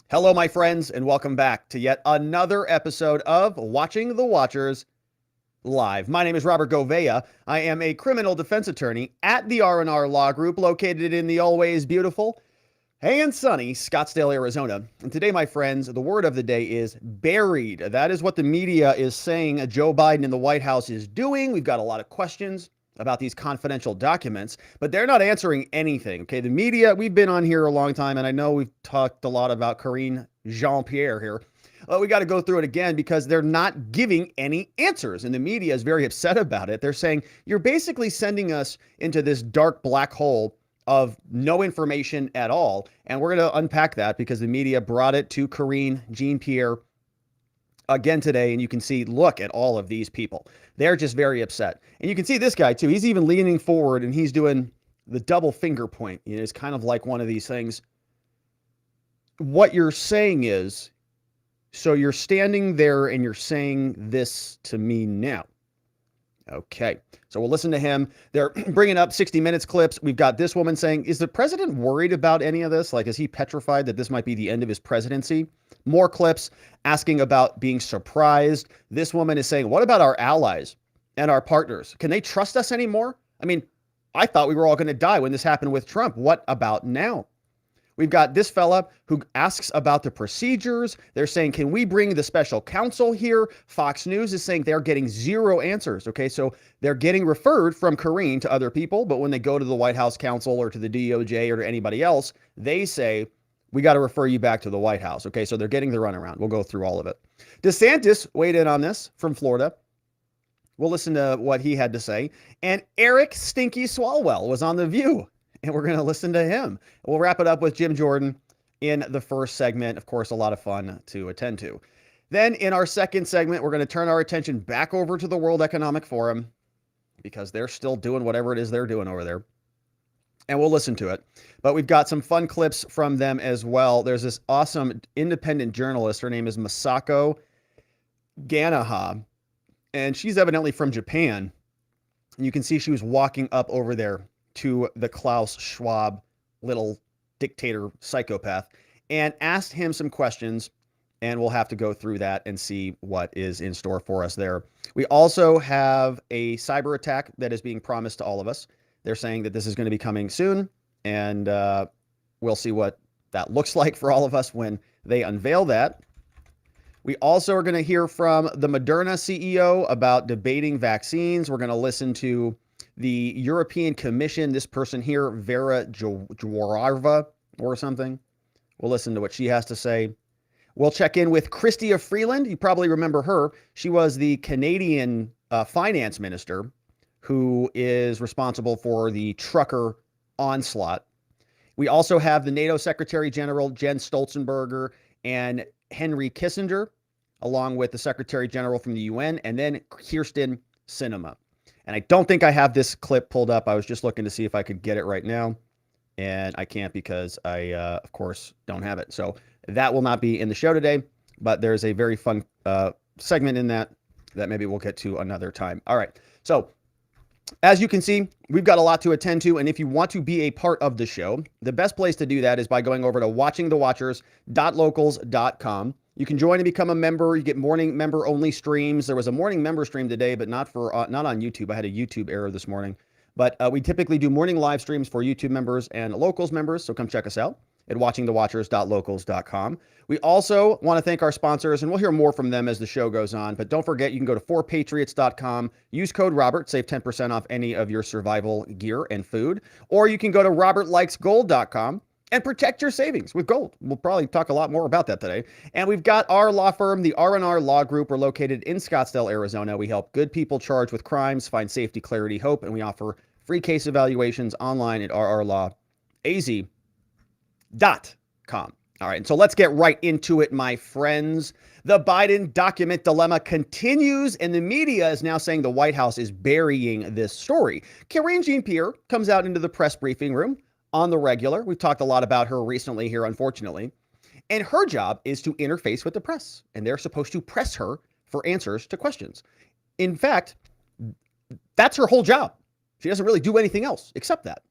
Hello, my friends, and welcome back to yet another episode of Watching the Watchers Live. My name is Robert Gouveia. I am a criminal defense attorney at the R&R Law Group located in the always beautiful and sunny Scottsdale, Arizona. And today, my friends, the word of the day is buried. That is what the media is saying Joe Biden in the White House is doing. We've got a lot of questions about these confidential documents, but they're not answering anything. Okay, the media, we've been on here a long time, and I know we've talked a lot about Karine Jean Pierre here. We got to go through it again because they're not giving any answers, and the media is very upset about it. They're saying, you're basically sending us into this dark black hole of no information at all, and we're going to unpack that because the media brought it to Karine Jean Pierre again today, and you can see, look at all of these people. They're just very upset. And you can see this guy too. He's even leaning forward and he's doing the double finger point. It's kind of like one of these things. What you're saying is, so you're standing there and you're saying this to me now. Okay, so we'll listen to him. They're bringing up 60 Minutes clips. We've got this woman saying, is the president worried about any of this? Like, is he petrified that this might be the end of his presidency? More clips asking about being surprised. This woman is saying, what about our allies and our partners? Can they trust us anymore? I mean, I thought we were all going to die when this happened with Trump. What about now? We've got this fella who asks about the procedures. They're saying, can we bring the special counsel here? Fox News is saying they're getting zero answers. Okay, so they're getting referred from Karine to other people, but when they go to the White House counsel or to the DOJ or to anybody else, they say, we got to refer you back to the White House. Okay, so they're getting the runaround. We'll go through all of it. DeSantis weighed in on this from Florida. We'll listen to what he had to say. And Eric Stinky Swalwell was on The View, and we're going to listen to him. We'll wrap it up with Jim Jordan in the first segment. Of course, a lot of fun to attend to. Then in our second segment, we're going to turn our attention back over to the World Economic Forum because they're still doing whatever it is they're doing over there. And we'll listen to it. But we've got some fun clips from them as well. There's this awesome independent journalist. Her name is Masako Ganaha, and she's evidently from Japan. And you can see she was walking up over there to the Klaus Schwab little dictator psychopath and asked him some questions, and we'll have to go through that and see what is in store for us there. We also have a cyber attack that is being promised to all of us. They're saying that this is going to be coming soon, and we'll see what that looks like for all of us when they unveil that. We also are going to hear from the Moderna CEO about debating vaccines. We're going to listen to the European Commission, this person here, Vera Jourova or something. We'll listen to what she has to say. We'll check in with Chrystia Freeland. You probably remember her. She was the Canadian finance minister who is responsible for the trucker onslaught. We also have the NATO Secretary General Jens Stoltenberg and Henry Kissinger, along with the Secretary General from the UN, and then Kirsten Sinema. And I don't think I have this clip pulled up. I was just looking to see if I could get it right now, and I can't because I, of course, don't have it. So that will not be in the show today, but there's a very fun segment in that maybe we'll get to another time. All right, so as you can see, we've got a lot to attend to, and if you want to be a part of the show, the best place to do that is by going over to watchingthewatchers.locals.com. You can join and become a member. You get morning member-only streams. There was a morning member stream today, but not on YouTube. I had a YouTube error this morning. But we typically do morning live streams for YouTube members and Locals members, so come check us out at watchingthewatchers.locals.com. We also want to thank our sponsors, and we'll hear more from them as the show goes on. But don't forget, you can go to 4patriots.com, use code Robert, save 10% off any of your survival gear and food. Or you can go to robertlikesgold.com and protect your savings with gold. We'll probably talk a lot more about that today. And we've got our law firm, the R&R Law Group. We're located in Scottsdale, Arizona. We help good people charged with crimes find safety, clarity, hope, and we offer free case evaluations online at rrlawaz.com. All right, so let's get right into it, my friends. The Biden document dilemma continues, and the media is now saying the White House is burying this story. Karine Jean Pierre comes out into the press briefing room on the regular. We've talked a lot about her recently here, unfortunately. And her job is to interface with the press, and they're supposed to press her for answers to questions. In fact, that's her whole job. She doesn't really do anything else except that.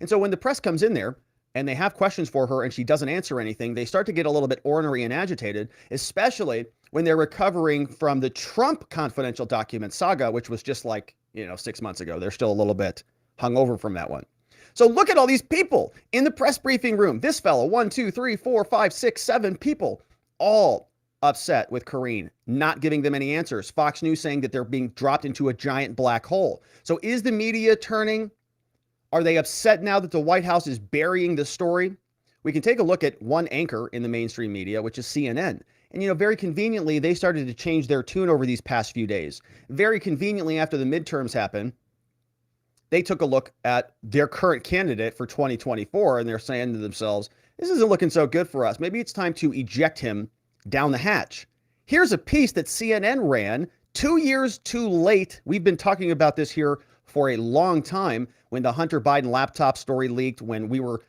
And so when the press comes in there, and they have questions for her and she doesn't answer anything, they start to get a little bit ornery and agitated, especially when they're recovering from the Trump confidential document saga, which was just like, 6 months ago. They're still a little bit hungover from that one. So look at all these people in the press briefing room. This fellow, 1, 2, 3, 4, 5, 6, 7 people, all upset with Karine, not giving them any answers. Fox News saying that they're being dropped into a giant black hole. So is the media turning? Are they upset now that the White House is burying the story? We can take a look at one anchor in the mainstream media, which is CNN. And, very conveniently, they started to change their tune over these past few days. Very conveniently, after the midterms happened, they took a look at their current candidate for 2024, and they're saying to themselves, this isn't looking so good for us. Maybe it's time to eject him down the hatch. Here's a piece that CNN ran 2 years too late. We've been talking about this here for a long time when the Hunter Biden laptop story leaked, when we were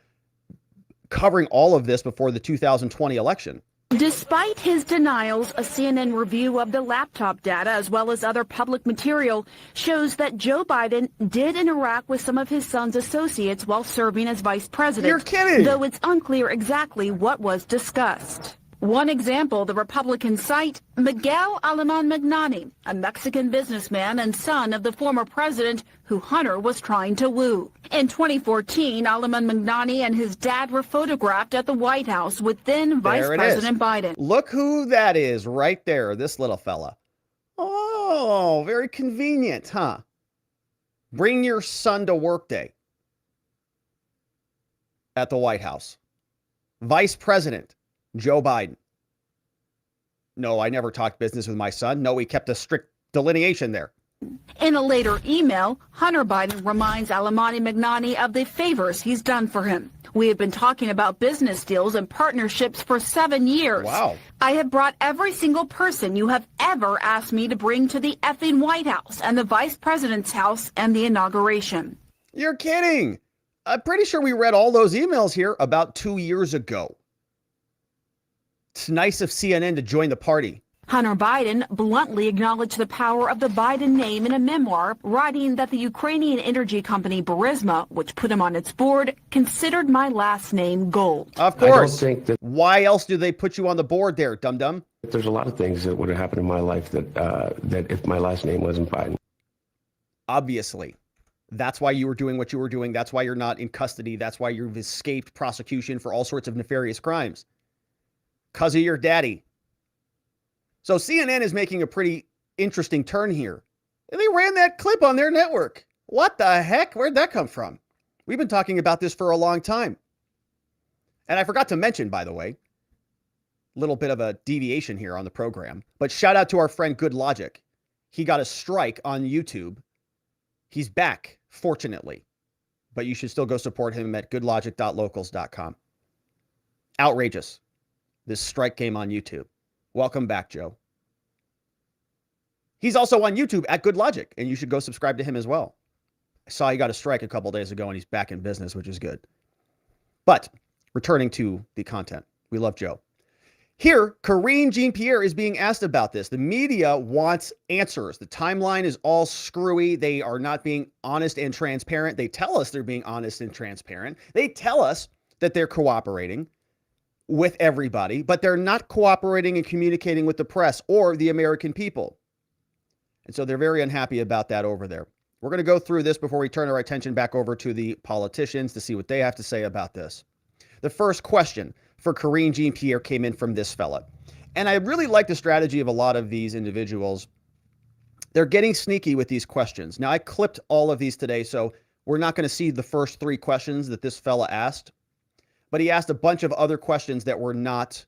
covering all of this before the 2020 election. Despite his denials, a CNN review of the laptop data, as well as other public material, shows that Joe Biden did interact with some of his son's associates while serving as vice president. You're kidding! Though it's unclear exactly what was discussed. One example, the Republican site, Miguel Alemán Magnani, a Mexican businessman and son of the former president who Hunter was trying to woo. In 2014, Alemán Magnani and his dad were photographed at the White House with then Vice President Biden. Look who that is right there, this little fella. Oh, very convenient, huh? Bring your son to work day at the White House. Vice President Joe Biden. No, I never talked business with my son. No, we kept a strict delineation there. In a later email, Hunter Biden reminds Alemán Magnani of the favors he's done for him. We have been talking about business deals and partnerships for 7 years. Wow. I have brought every single person you have ever asked me to bring to the effing White House and the vice president's house and the inauguration. You're kidding. I'm pretty sure we read all those emails here about 2 years ago. It's nice of CNN to join the party. Hunter Biden bluntly acknowledged the power of the Biden name in a memoir, writing that the Ukrainian energy company Burisma, which put him on its board, considered my last name gold. Of course. I don't think that. Why else do they put you on the board there, dum-dum? There's a lot of things that would have happened in my life that if my last name wasn't Biden. Obviously. That's why you were doing what you were doing. That's why you're not in custody. That's why you've escaped prosecution for all sorts of nefarious crimes. Because of your daddy. So CNN is making a pretty interesting turn here. And they ran that clip on their network. What the heck? Where'd that come from? We've been talking about this for a long time. And I forgot to mention, by the way, a little bit of a deviation here on the program, but shout out to our friend Good Logic. He got a strike on YouTube. He's back, fortunately. But you should still go support him at goodlogic.locals.com. Outrageous. This strike came on YouTube. Welcome back, Joe. He's also on YouTube at Good Logic, and you should go subscribe to him as well. I saw he got a strike a couple days ago, and he's back in business, which is good. But returning to the content, we love Joe. Here, Karine Jean Pierre is being asked about this. The media wants answers. The timeline is all screwy. They are not being honest and transparent. They tell us they're being honest and transparent. They tell us that they're cooperating with everybody, but they're not cooperating and communicating with the press or the American people. And so they're very unhappy about that over there. We're going to go through this before we turn our attention back over to the politicians to see what they have to say about this. The first question for Karine Jean Pierre came in from this fella. And I really like the strategy of a lot of these individuals. They're getting sneaky with these questions. Now, I clipped all of these today, so we're not going to see the first 3 questions that this fella asked. But he asked a bunch of other questions that were not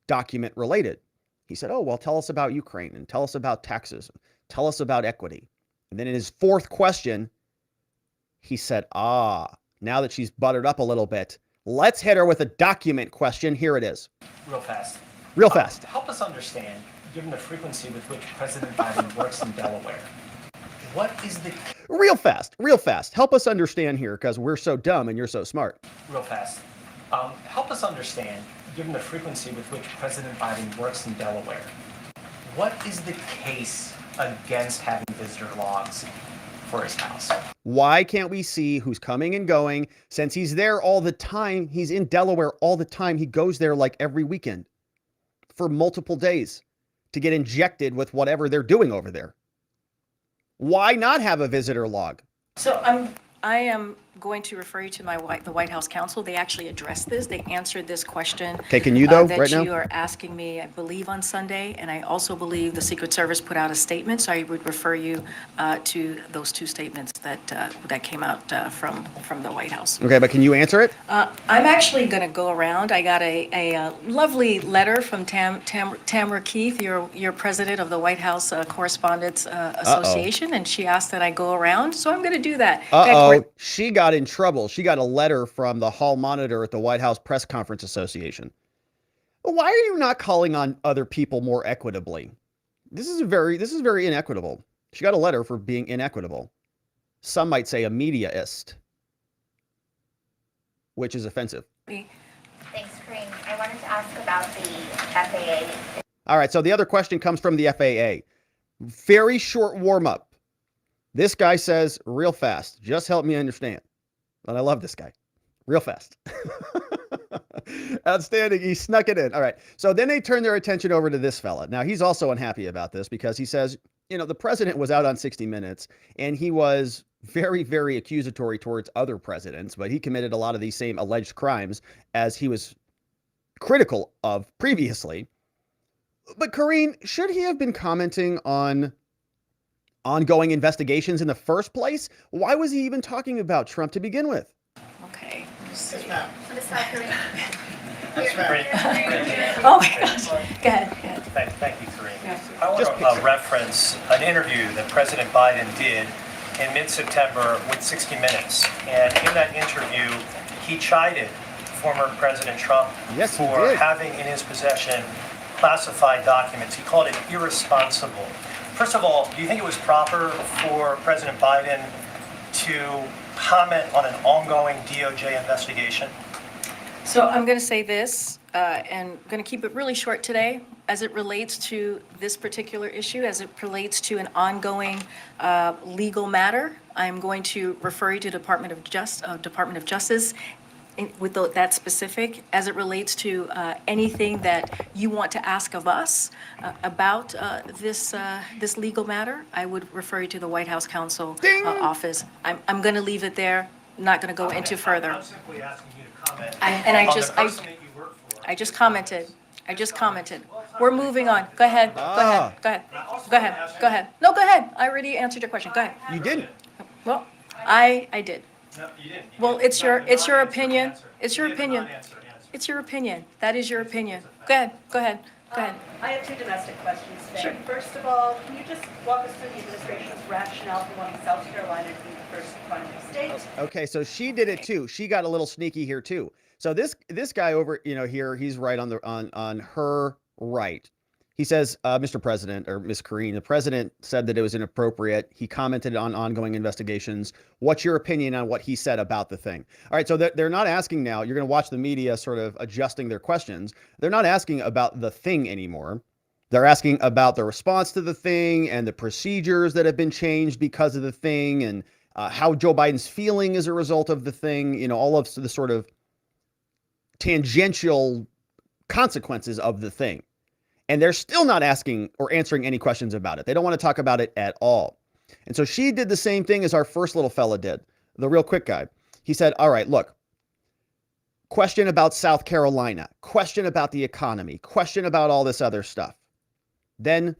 document related. He said, oh, well, tell us about Ukraine and tell us about taxes. Tell us about equity. And then in his 4th question, he said, now that she's buttered up a little bit, let's hit her with a document question. Here it is. Real fast. Real fast. Help us understand, given the frequency with which President Biden works in Delaware, what is the... Real fast. Real fast. Help us understand here because we're so dumb and you're so smart. Real fast. Help us understand, given the frequency with which President Biden works in Delaware, what is the case against having visitor logs for his house. Why can't we see who's coming and going? Since he's there all the time, he's in Delaware all the time. He goes there like every weekend for multiple days to get injected with whatever they're doing over there. Why not have a visitor log? So I am going to refer you to the White House counsel. They actually addressed this. They answered this question. Okay, can you though, that right now? you are asking me, I believe, on Sunday, and I also believe the Secret Service put out a statement. So I would refer you to those two statements that came out from the White House. Okay, but can you answer it? I'm actually going to go around. I got a lovely letter from Tamara Keith, your president of the White House Correspondents Association, and she asked that I go around. So I'm going to do that. She got in trouble. She got a letter from the hall monitor at the White House Press Conference Association. Why are you not calling on other people more equitably? This is very inequitable. She got a letter for being inequitable. Some might say a mediaist, which is offensive. Thanks, Karine. I wanted to ask about the FAA. All right, so the other question comes from the FAA. Very short warm-up. This guy says real fast, just help me understand. And I love this guy. Real fast. Outstanding. He snuck it in. All right. So then they turn their attention over to this fella. Now, he's also unhappy about this because he says, you know, the president was out on 60 Minutes and he was very, very accusatory towards other presidents, but he committed a lot of these same alleged crimes as he was critical of previously. But Karine, should he have been commenting on ongoing investigations in the first place? Why was he even talking about Trump to begin with? Okay. Oh my gosh. Go ahead. Thank you, Karine. I want to reference an interview that President Biden did in mid-September with 60 Minutes. And in that interview, he chided former President Trump for having in his possession classified documents. He called it irresponsible. First of all, do you think it was proper for President Biden to comment on an ongoing DOJ investigation? So I'm going to say this, and I'm going to keep it really short today, as it relates to this particular issue, as it relates to an ongoing legal matter. I'm going to refer you to Department of Justice with that specific, as it relates to anything that you want to ask of us about this legal matter. I would refer you to the White House counsel office. I'm going to leave it there. Not going to go into further. I'm simply asking you to comment I just commented. We're moving on. Go ahead. Go ahead. No, go ahead. I already answered your question. Go ahead. You didn't. Well, I did. No, you didn't. Well, it's your opinion. It's your opinion. It's your opinion. That is your opinion. Go ahead. I have two domestic questions today. Sure. First of all, can you just walk us through the administration's rationale for wanting South Carolina to be the first primary state? Okay, so she did it too. She got a little sneaky here too. So this guy over, here, he's right on her right. He says, Mr. President, or Ms. Karine, the president said that it was inappropriate. He commented on ongoing investigations. What's your opinion on what he said about the thing? All right, so they're not asking now. You're going to watch the media sort of adjusting their questions. They're not asking about the thing anymore. They're asking about the response to the thing and the procedures that have been changed because of the thing and how Joe Biden's feeling as a result of the thing, all of the sort of tangential consequences of the thing. And they're still not asking or answering any questions about it. They don't want to talk about it at all. And so she did the same thing as our first little fella did, the real quick guy. He said, all right, look, question about South Carolina, question about the economy, question about all this other stuff. Then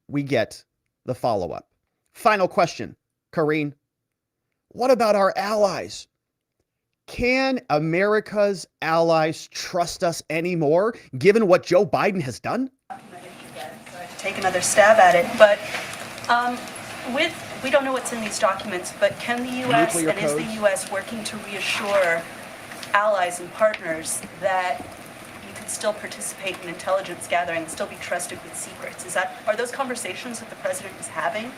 we get the follow-up. Final question, Karine. What about our allies? Can America's allies trust us anymore, given what Joe Biden has done? Take another stab at it, but we don't know what's in these documents, but can the U.S. Nuclear and is the codes. U.S. working to reassure allies and partners that you can still participate in intelligence gathering and still be trusted with secrets? Are those conversations that the president is having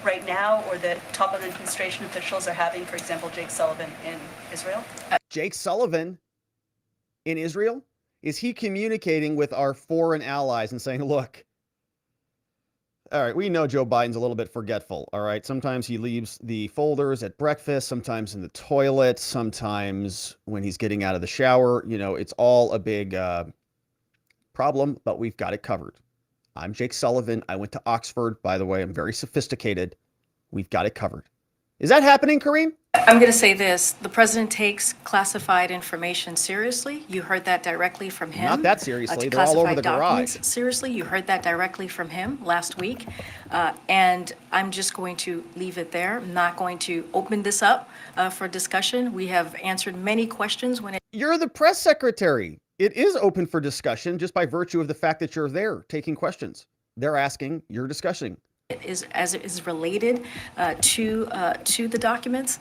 right now, or that top administration officials are having, for example, Jake Sullivan in Israel? Jake Sullivan in Israel? Is he communicating with our foreign allies and saying, look, All right, we know Joe Biden's a little bit forgetful, all right? Sometimes he leaves the folders at breakfast, sometimes in the toilet, sometimes when he's getting out of the shower. You know, it's all a big problem, but we've got it covered. I'm Jake Sullivan. I went to Oxford, by the way. I'm very sophisticated. We've got it covered. Is that happening, Karine? I'm going to say this. The president takes classified information seriously. You heard that directly from him. Not that seriously. To They're all over classified the documents garage. seriously. You heard that directly from him last week. And I'm just going to leave it there. I'm not going to open this up for discussion. We have answered many questions when it You're the press secretary. It is open for discussion just by virtue of the fact that you're there taking questions. They're asking, you're discussing. is as it is related to the documents.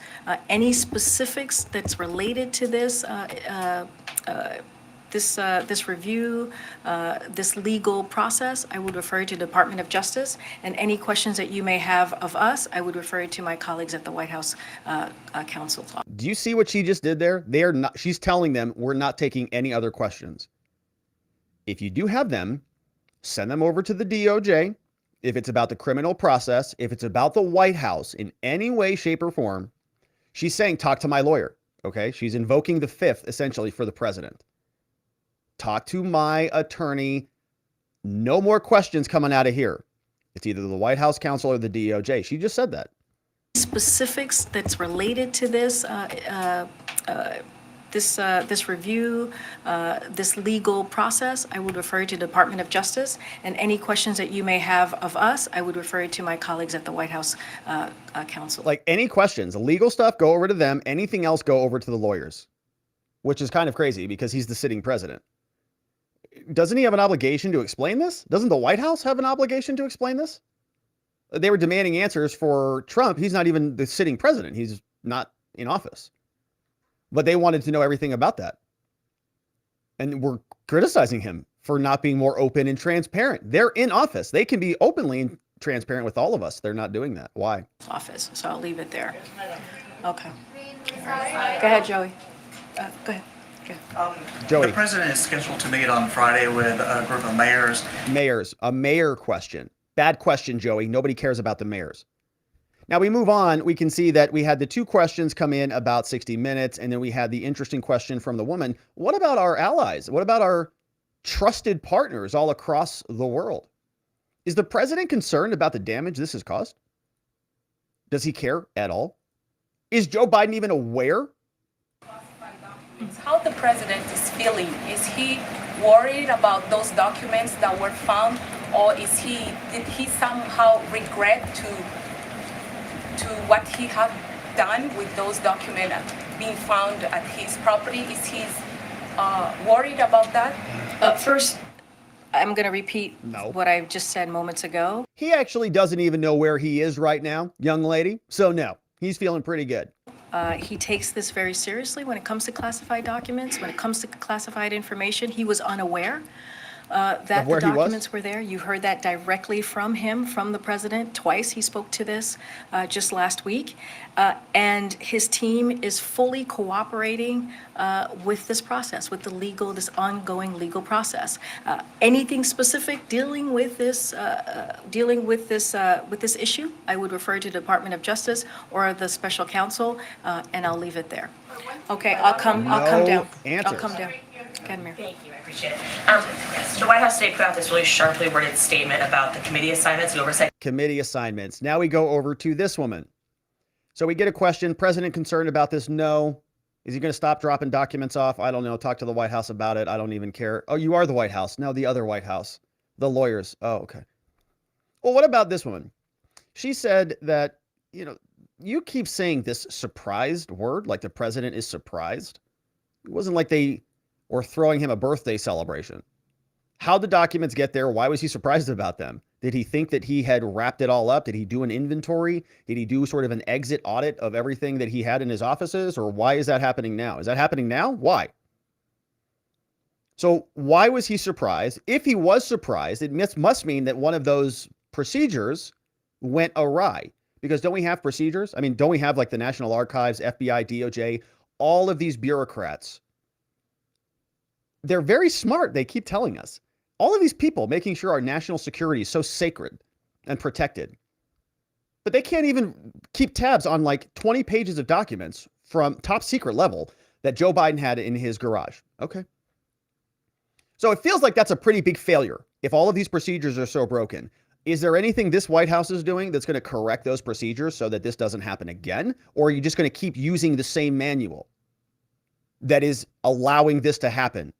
Any specifics that's related to this this review, this legal process, I would refer to the Department of Justice. And any questions that you may have of us, I would refer to my colleagues at the White House counsel's office. Do you see what she just did there? They are not. She's telling them we're not taking any other questions. If you do have them, send them over to the DOJ. If it's about the criminal process, if it's about the White House in any way, shape, or form, she's saying, talk to my lawyer. Okay. She's invoking the fifth essentially for the president. Talk to my attorney. No more questions coming out of here. It's either the White House counsel or the DOJ. She just said that. Specifics that's related to this this review, this legal process, I would refer to the Department of Justice. And any questions that you may have of us, I would refer to my colleagues at the White House counsel. Like any questions, legal stuff, go over to them. Anything else, go over to the lawyers, which is kind of crazy because he's the sitting president. Doesn't he have an obligation to explain this? Doesn't the White House have an obligation to explain this? They were demanding answers for Trump. He's not even the sitting president. He's not in office. But they wanted to know everything about that. And we're criticizing him for not being more open and transparent. They're in office. They can be openly and transparent with all of us. They're not doing that. Why? Office. So I'll leave it there. Okay. Go ahead, Joey. Go ahead. Joey. The president is scheduled to meet on Friday with a group of mayors. Mayors. A mayor question. Bad question, Joey. Nobody cares about the mayors. Now we move on. We can see that we had the two questions come in about 60 Minutes, and then we had the interesting question from the woman. What about our allies? What about our trusted partners all across the world? Is the president concerned about the damage this has caused? Does he care at all? Is Joe Biden even aware? How the president is feeling. Is he worried about those documents that were found, or did he somehow regret to what he had done with those documents being found at his property? Is he worried about that? First, I'm going to repeat what I just said moments ago. He actually doesn't even know where he is right now, young lady. So no, he's feeling pretty good. He takes this very seriously when it comes to classified documents, when it comes to classified information. He was unaware that the documents were there. You heard that directly from him, from the president. Twice he spoke to this just last week. And his team is fully cooperating with this process, with this ongoing legal process. Anything specific dealing with this issue, I would refer to the Department of Justice or the special counsel, and I'll leave it there. Okay, I'll come down. Answers. I'll come down. Amir. Thank you, I appreciate it. The White House today put out this really sharply worded statement about the committee assignments, the oversight. Committee assignments. Now we go over to this woman. So we get a question. President concerned about this? No. Is he going to stop dropping documents off? I don't know. Talk to the White House about it. I don't even care. Oh, you are the White House. No, the other White House. The lawyers. Oh, okay. Well, what about this woman? She said that, you keep saying this surprised word, like the president is surprised. It wasn't like they were throwing him a birthday celebration. How'd the documents get there? Why was he surprised about them? Did he think that he had wrapped it all up? Did he do an inventory? Did he do sort of an exit audit of everything that he had in his offices? Or why is that happening now? Is that happening now? Why? So why was he surprised? If he was surprised, it must mean that one of those procedures went awry. Because don't we have procedures? I mean, don't we have like the National Archives, FBI, DOJ, all of these bureaucrats? They're very smart. They keep telling us. All of these people making sure our national security is so sacred and protected. But they can't even keep tabs on like 20 pages of documents from top secret level that Joe Biden had in his garage. Okay. So it feels like that's a pretty big failure if all of these procedures are so broken. Is there anything this White House is doing that's going to correct those procedures so that this doesn't happen again? Or are you just going to keep using the same manual that is allowing this to happen?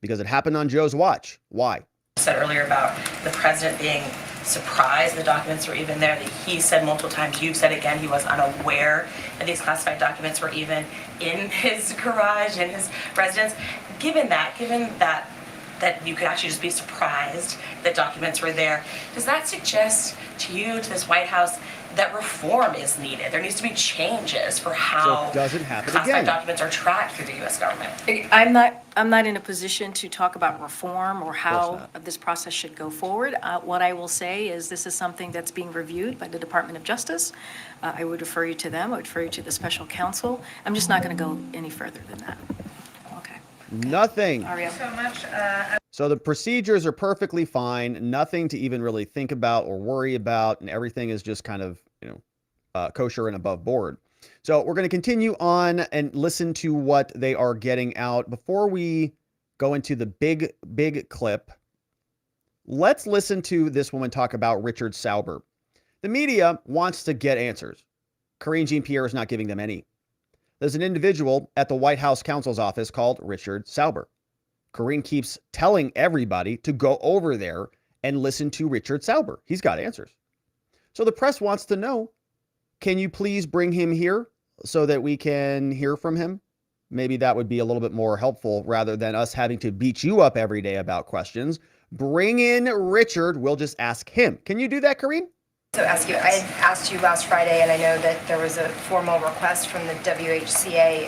Because it happened on Joe's watch. Why? Said earlier about the president being surprised the documents were even there. That he said multiple times, you said again, he was unaware that these classified documents were even in his garage, in his residence. Given that you could actually just be surprised that documents were there, does that suggest to you, to this White House, that reform is needed? There needs to be changes for how so it doesn't happen classified again. documents are tracked through the U.S. government. I'm not in a position to talk about reform or how this process should go forward. What I will say is this is something that's being reviewed by the Department of Justice. I would refer you to them. I would refer you to the special counsel. I'm just not going to go any further than that. Okay. Nothing. Ariel. So much. So the procedures are perfectly fine. Nothing to even really think about or worry about. And everything is just kind of, kosher and above board. So we're going to continue on and listen to what they are getting out. Before we go into the big clip, let's listen to this woman talk about Richard Sauber. The media wants to get answers. Karine Jean Pierre is not giving them any. There's an individual at the White House counsel's office called Richard Sauber. Karine keeps telling everybody to go over there and listen to Richard Sauber. He's got answers. So the press wants to know, can you please bring him here so that we can hear from him? Maybe that would be a little bit more helpful rather than us having to beat you up every day about questions. Bring in Richard. We'll just ask him. Can you do that, Karine? So ask you, I asked you last Friday, and I know that there was a formal request from the WHCA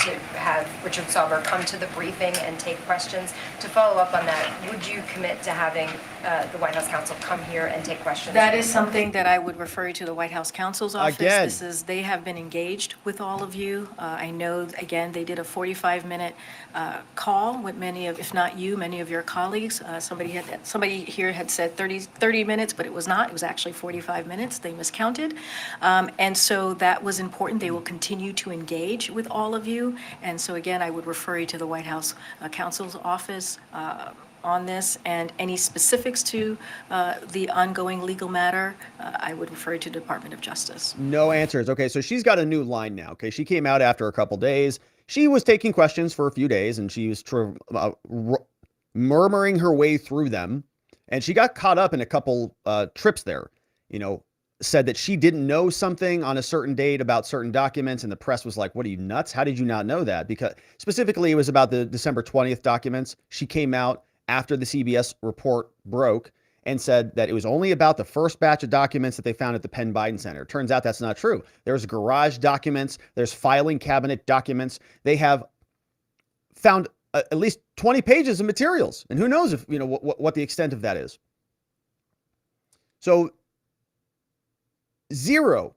to have Richard Sauber come to the briefing and take questions. To follow up on that, would you commit to having the White House counsel come here and take questions? That is something that I would refer you to the White House counsel's office. Again. They have been engaged with all of you. I know, again, they did a 45-minute call with many of, if not you, many of your colleagues. Somebody here had said 30 minutes, but it was not. It was actually 45 minutes. They miscounted. And so that was important. They will continue to engage with all of you. And so again, I would refer you to the White House counsel's office on this, and any specifics to the ongoing legal matter, I would refer you to the Department of Justice. No answers. Okay, so she's got a new line now. Okay, she came out after a couple days. She was taking questions for a few days, and she was murmuring her way through them. And she got caught up in a couple trips there. Said that she didn't know something on a certain date about certain documents, and the press was like, what are you, nuts? How did you not know that? Because specifically, it was about the December 20th documents. She came out after the CBS report broke and said that it was only about the first batch of documents that they found at the Penn Biden Center. Turns out that's not true. There's garage documents. There's filing cabinet documents. They have found at least 20 pages of materials. And who knows if, what the extent of that is. So zero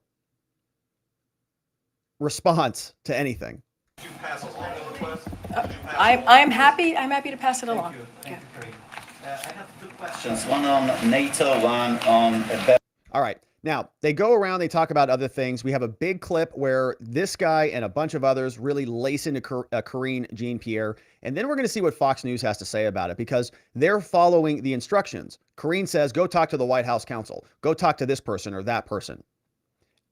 response to anything. I'm happy to pass it along. Thank you, Karine. I have two questions, one on NATO, one on... All right. Now, they go around, they talk about other things. We have a big clip where this guy and a bunch of others really lace into Karine Jean Pierre. And then we're going to see what Fox News has to say about it, because they're following the instructions. Karine says, go talk to the White House counsel. Go talk to this person or that person.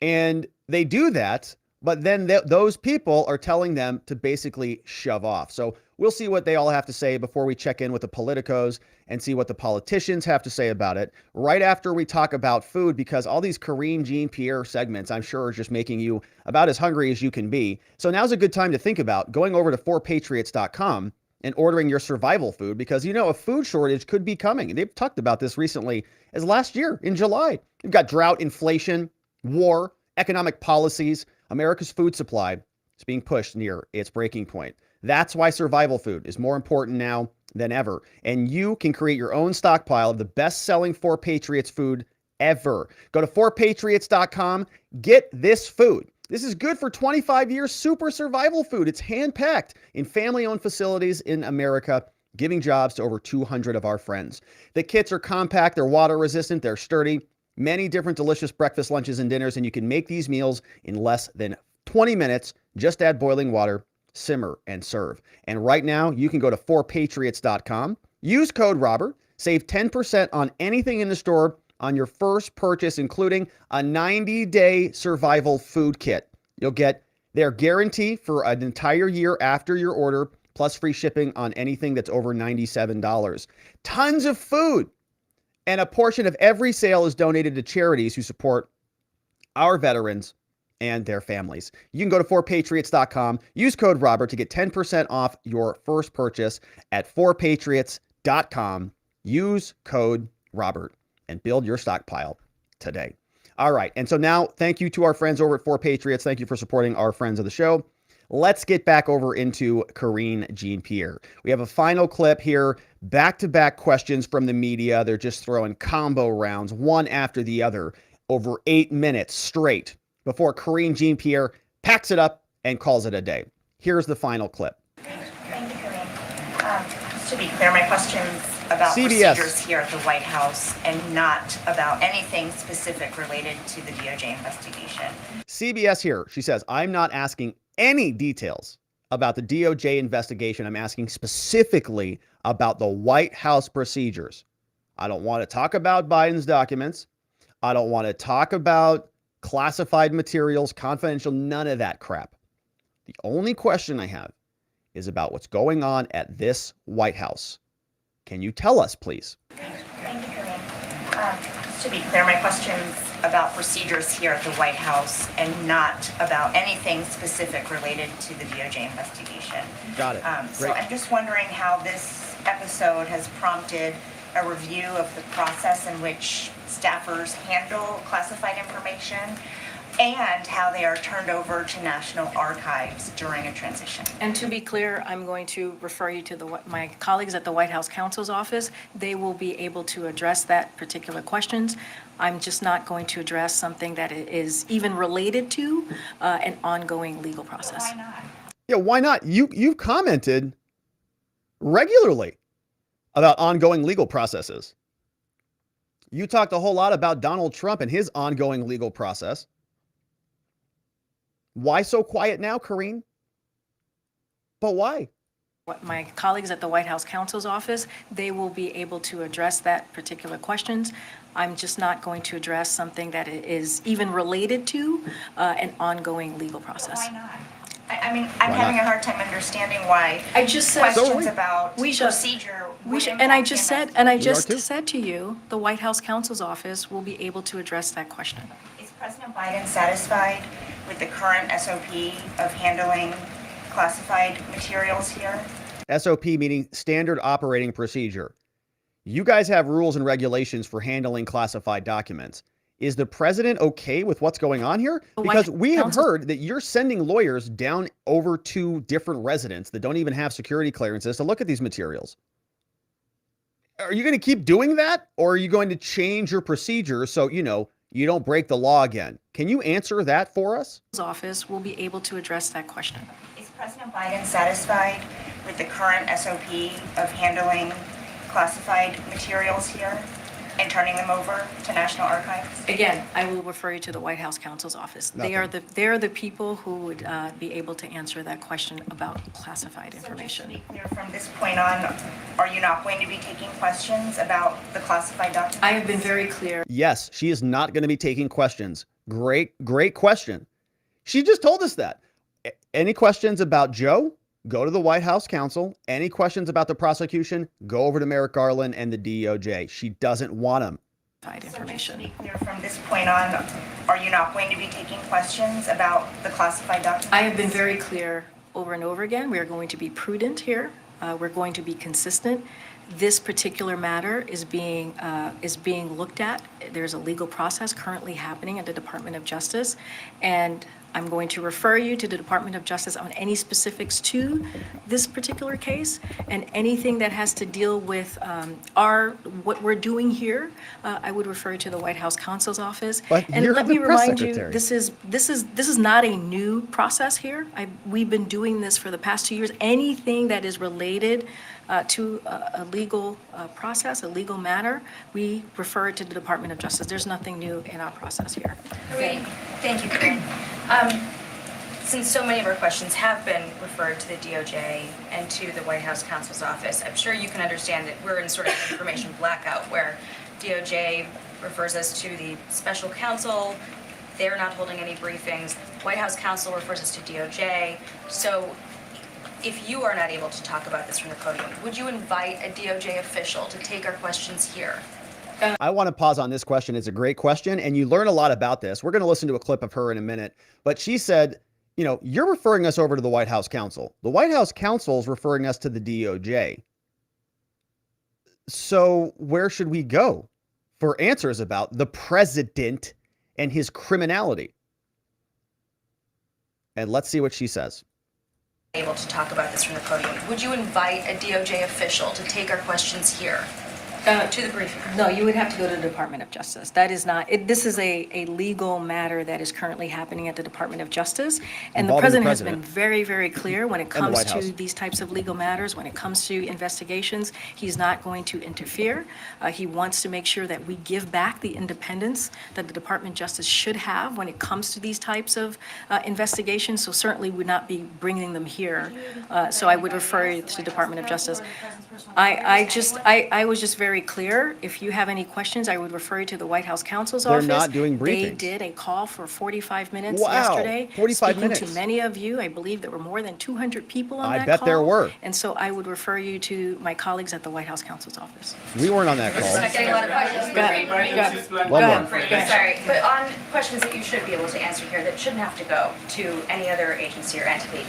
And they do that, but then those people are telling them to basically shove off. So we'll see what they all have to say before we check in with the politicos and see what the politicians have to say about it right after we talk about food, because all these Karine Jean Pierre segments, I'm sure, are just making you about as hungry as you can be. So now's a good time to think about going over to 4patriots.com and ordering your survival food, because, a food shortage could be coming. And they've talked about this recently as last year in July. You've got drought, inflation, war, economic policies. America's food supply is being pushed near its breaking point. That's why survival food is more important now than ever. And you can create your own stockpile of the best-selling 4Patriots food ever. Go to 4patriots.com. Get this food. This is good for 25 years super survival food. It's hand-packed in family-owned facilities in America, giving jobs to over 200 of our friends. The kits are compact, they're water-resistant, they're sturdy. Many different delicious breakfast, lunches, and dinners, and you can make these meals in less than 20 minutes. Just add boiling water, simmer, and serve. And right now, you can go to 4patriots.com, use code Robert, save 10% on anything in the store on your first purchase, including a 90-day survival food kit. You'll get their guarantee for an entire year after your order, plus free shipping on anything that's over $97. Tons of food. And a portion of every sale is donated to charities who support our veterans and their families. You can go to 4patriots.com, use code Robert to get 10% off your first purchase at 4patriots.com. Use code Robert and build your stockpile today. All right. And so now, thank you to our friends over at 4Patriots. Thank you for supporting our friends of the show. Let's get back over into Karine Jean Pierre. We have a final clip here, back-to-back questions from the media. They're just throwing combo rounds, one after the other, over 8 minutes straight before Karine Jean Pierre packs it up and calls it a day. Here's the final clip. Thank you, Karine. Just to be clear, my question's about CBS. Procedures here at the White House and not about anything specific related to the DOJ investigation. CBS here. She says, I'm not asking any details about the DOJ investigation. I'm asking specifically about the White House procedures. I don't want to talk about Biden's documents. I don't want to talk about classified materials, confidential, none of that crap. The only question I have is about what's going on at this White House. Can you tell us, please? Thank you, Karine. Just to be clear, my question's about procedures here at the White House and not about anything specific related to the DOJ investigation. Got it. So Great. I'm just wondering how this episode has prompted a review of the process in which staffers handle classified information and how they are turned over to National Archives during a transition. And to be clear, I'm going to refer you to my colleagues at the White House counsel's office. They will be able to address that particular questions. I'm just not going to address something that is even related to an ongoing legal process. Why not? Yeah, why not? You've commented regularly about ongoing legal processes. You talked a whole lot about Donald Trump and his ongoing legal process. Why so quiet now, Karine? But why? My colleagues at the White House counsel's office, they will be able to address that particular questions. I'm just not going to address something that is even related to an ongoing legal process. Why not? I mean, I'm having a hard time understanding why I just said questions about and procedure. I just said to you, the White House counsel's office will be able to address that question. Is President Biden satisfied with the current SOP of handling classified materials here? SOP meaning standard operating procedure. You guys have rules and regulations for handling classified documents. Is the president okay with what's going on here? Because we have heard that you're sending lawyers down over to different residents that don't even have security clearances to look at these materials. Are you going to keep doing that? Or are you going to change your procedure so, you don't break the law again? Can you answer that for us? His office will be able to address that question. Is President Biden satisfied with the current SOP of handling classified materials here and turning them over to National Archives? Again, I will refer you to the White House counsel's office. They are the people who would be able to answer that question about classified information. So just to be clear, from this point on, are you not going to be taking questions about the classified documents? I have been very clear. Yes, she is not going to be taking questions. Great question. She just told us that. Any questions about Joe? Go to the White House counsel. Any questions about the prosecution? Go over to Merrick Garland and the DOJ. She doesn't want them. Information. So just to be clear, from this point on, are you not going to be taking questions about the classified documents? I have been very clear over and over again. We are going to be prudent here. We're going to be consistent. This particular matter is being looked at. There's a legal process currently happening at the Department of Justice, and I'm going to refer you to the Department of Justice on any specifics to this particular case, and anything that has to deal with what we're doing here, I would refer you to the White House counsel's office. But and you're let the me press remind secretary. you, this is not a new process here. We've been doing this for the past 2 years. Anything that is related to a legal process, a legal matter, we refer it to the Department of Justice. There's nothing new in our process here. Thank you, Karine. Since so many of our questions have been referred to the DOJ and to the White House counsel's office, I'm sure you can understand that we're in sort of information blackout where DOJ refers us to the special counsel. They're not holding any briefings. White House counsel refers us to DOJ. So if you are not able to talk about this from the podium, would you invite a DOJ official to take our questions here? I want to pause on this question. It's a great question, and you learn a lot about this. We're going to listen to a clip of her in a minute, but she said, you know, you're referring us over to the White House counsel. The White House counsel is referring us to the DOJ. So where should we go for answers about the president and his criminality? And let's see what she says. Able to talk about this from the podium, would you invite a DOJ official to take our questions here? To the briefing. No, you would have to go to the Department of Justice. That is not, this is a legal matter that is currently happening at the Department of Justice. And the president has been very, very clear when it comes to these types of legal matters, when it comes to investigations, he's not going to interfere. He wants to make sure that we give back the independence that the Department of Justice should have when it comes to these types of investigations. So certainly would not be bringing them here. So I would refer you to the Department of Justice. I was just very clear. If you have any questions, I would refer you to the White House counsel's office. They're not doing briefings. They did a call for 45 minutes Wow, yesterday. 45 speaking minutes. to many of you. I believe there were more than 200 people on I that bet call. there were. And so I would refer you to my colleagues at the White House counsel's office. We weren't on that call. I'm getting a lot of questions. Go ahead. One more. Sorry, but on questions that you should be able to answer here that shouldn't have to go to any other agency or entity,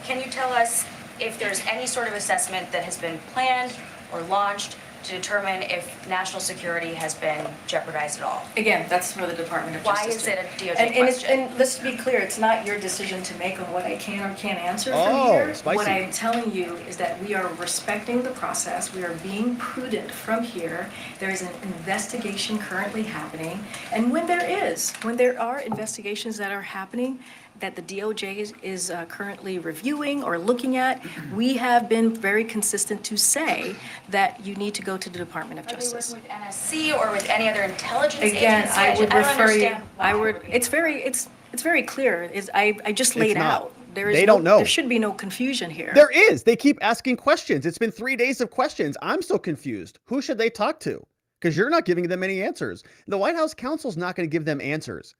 can you tell us if there's any sort of assessment that has been planned or launched to determine if national security has been jeopardized at all? Again, that's for the Department of Why Justice. is it a DOJ question? And let's be clear, it's not your decision to make on what I can or can't answer from Oh, here. spicy. What I'm telling you is that we are respecting the process. We are being prudent from here. There is an investigation currently happening. And when there are investigations that are happening, that the DOJ is currently reviewing or looking at, we have been very consistent to say that you need to go to the Department of Justice. Are they working with NSC or with any other intelligence Again, agency? I would don't refer you, understand I why. would, it's very clear. I just laid not. out. There is They don't know. There should be no confusion here. There is. They keep asking questions. It's been 3 days of questions. I'm so confused. Who should they talk to? Because you're not giving them any answers. The White House counsel's not going to give them answers.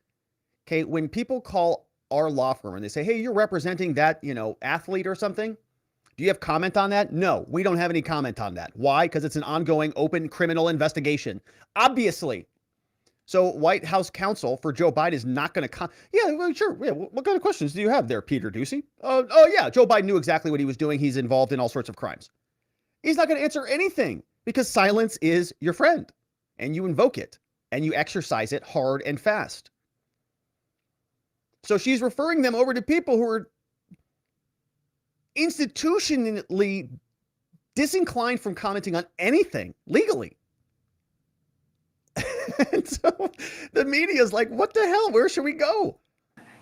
Okay, when people call our law firm and they say, hey, you're representing that, athlete or something, do you have comment on that? No, we don't have any comment on that. Why? Because it's an ongoing open criminal investigation. Obviously. So White House counsel for Joe Biden is not going to yeah, well, sure. Yeah, what kind of questions do you have there, Peter Doocy? Oh, yeah, Joe Biden knew exactly what he was doing. He's involved in all sorts of crimes. He's not going to answer anything because silence is your friend and you invoke it and you exercise it hard and fast. So she's referring them over to people who are institutionally disinclined from commenting on anything legally. And so the media is like, what the hell? Where should we go?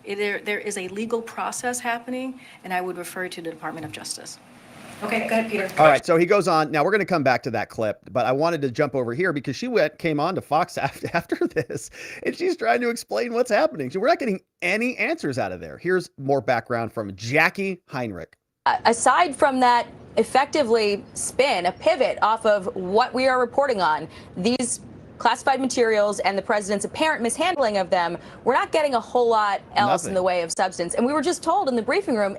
There is a legal process happening, and I would refer to the Department of Justice. Okay, go ahead, Peter. All right, so he goes on. Now, we're going to come back to that clip, but I wanted to jump over here because she came on to Fox after this, and she's trying to explain what's happening. So we're not getting any answers out of there. Here's more background from Jackie Heinrich. Aside from that effectively spin, a pivot off of what we are reporting on, these classified materials and the president's apparent mishandling of them, we're not getting a whole lot else in the way of substance. And we were just told in the briefing room,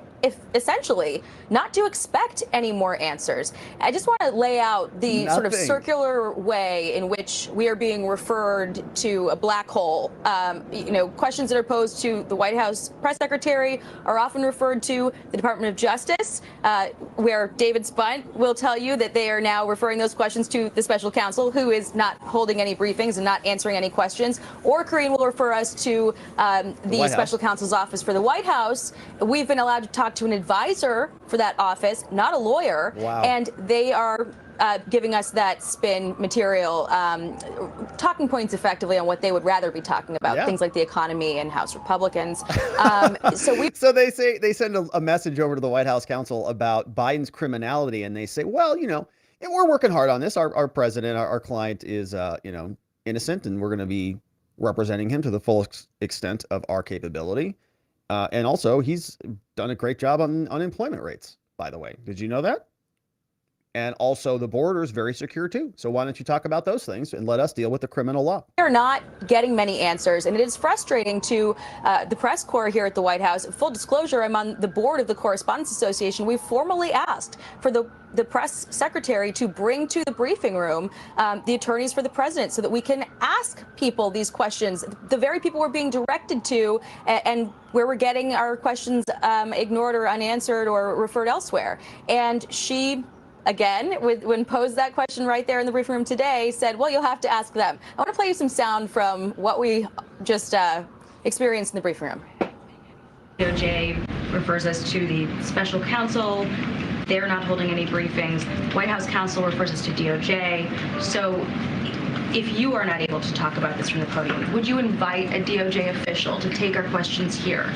essentially, not to expect any more answers. I just want to lay out the sort of circular way in which we are being referred to a black hole. Questions that are posed to the White House press secretary are often referred to the Department of Justice, where David Spunt will tell you that they are now referring those questions to the special counsel, who is not holding any any briefings and not answering any questions, or Karine will refer us to the special counsel's office for the White House. We've been allowed to talk to an advisor for that office, not a lawyer, and they are giving us that spin material, talking points effectively on what they would rather be talking about, things like the economy and House Republicans. So they send a message over to the White House counsel about Biden's criminality, and they say, well, you know, we're working hard on this. Our president, our client is, you know, innocent, and we're going to be representing him to the full extent of our capability. And also, he's done a great job on unemployment rates, by the way. Did you know that? And also, the border is very secure, too. So why don't you talk about those things and let us deal with the criminal law? We're not getting many answers, and it is frustrating to the press corps here at the White House. Full disclosure, I'm on the board of the Correspondents Association. We formally asked for the press secretary to bring to the briefing room the attorneys for the president so that we can ask people these questions, the very people we're being directed to, and where we're getting our questions ignored or unanswered or referred elsewhere. And she, again, when posed that question right there in the briefing room today, said, well, you'll have to ask them. I want to play you some sound from what we just experienced in the briefing room. DOJ refers us to the special counsel. They're not holding any briefings. White House counsel refers us to DOJ. So if you are not able to talk about this from the podium, would you invite a DOJ official to take our questions here?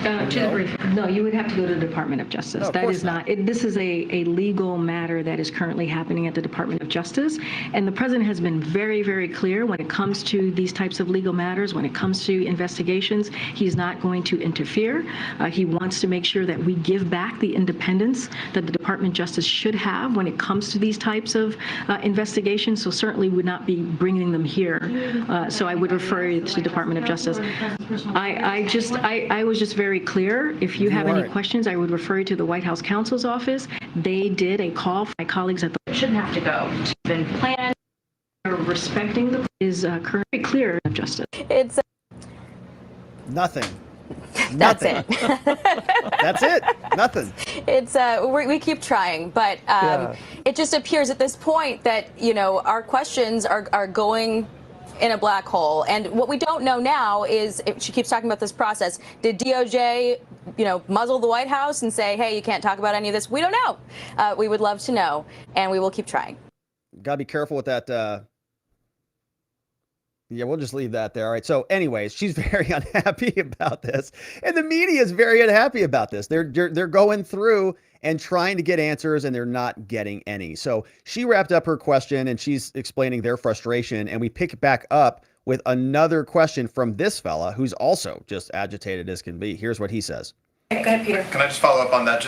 To the briefing. No, you would have to go to the Department of Justice. No, that is not. This is a legal matter that is currently happening at the Department of Justice, and the president has been very, very clear when it comes to these types of legal matters. When it comes to investigations, he's not going to interfere. He wants to make sure that we give back the independence that the Department of Justice should have when it comes to these types of investigations. So certainly would not be bringing them here. So I would refer you to the Department of Justice. I was just very clear. If you have any questions, I would refer you to the White House counsel's office. They did a call for my colleagues at the. It shouldn't have to go. It's been planned. Respecting the is currently clear of justice. It's nothing. That's it. That's it. Nothing. It's we keep trying, but it just appears at this point that, you know, our questions are going in a black hole. And what we don't know now is, she keeps talking about this process. Did DOJ, you know, muzzle the White House and say, hey, you can't talk about any of this? We don't know. We would love to know, and we will keep trying. Got to be careful with that. Yeah, we'll just leave that there. All right. So anyways, she's very unhappy about this, and the media is very unhappy about this. They're going through and trying to get answers, and they're not getting any. So she wrapped up her question, and she's explaining their frustration, and we pick it back up with another question from this fella who's also just agitated as can be. Here's what he says. Go ahead, Peter. Can I just follow up on that?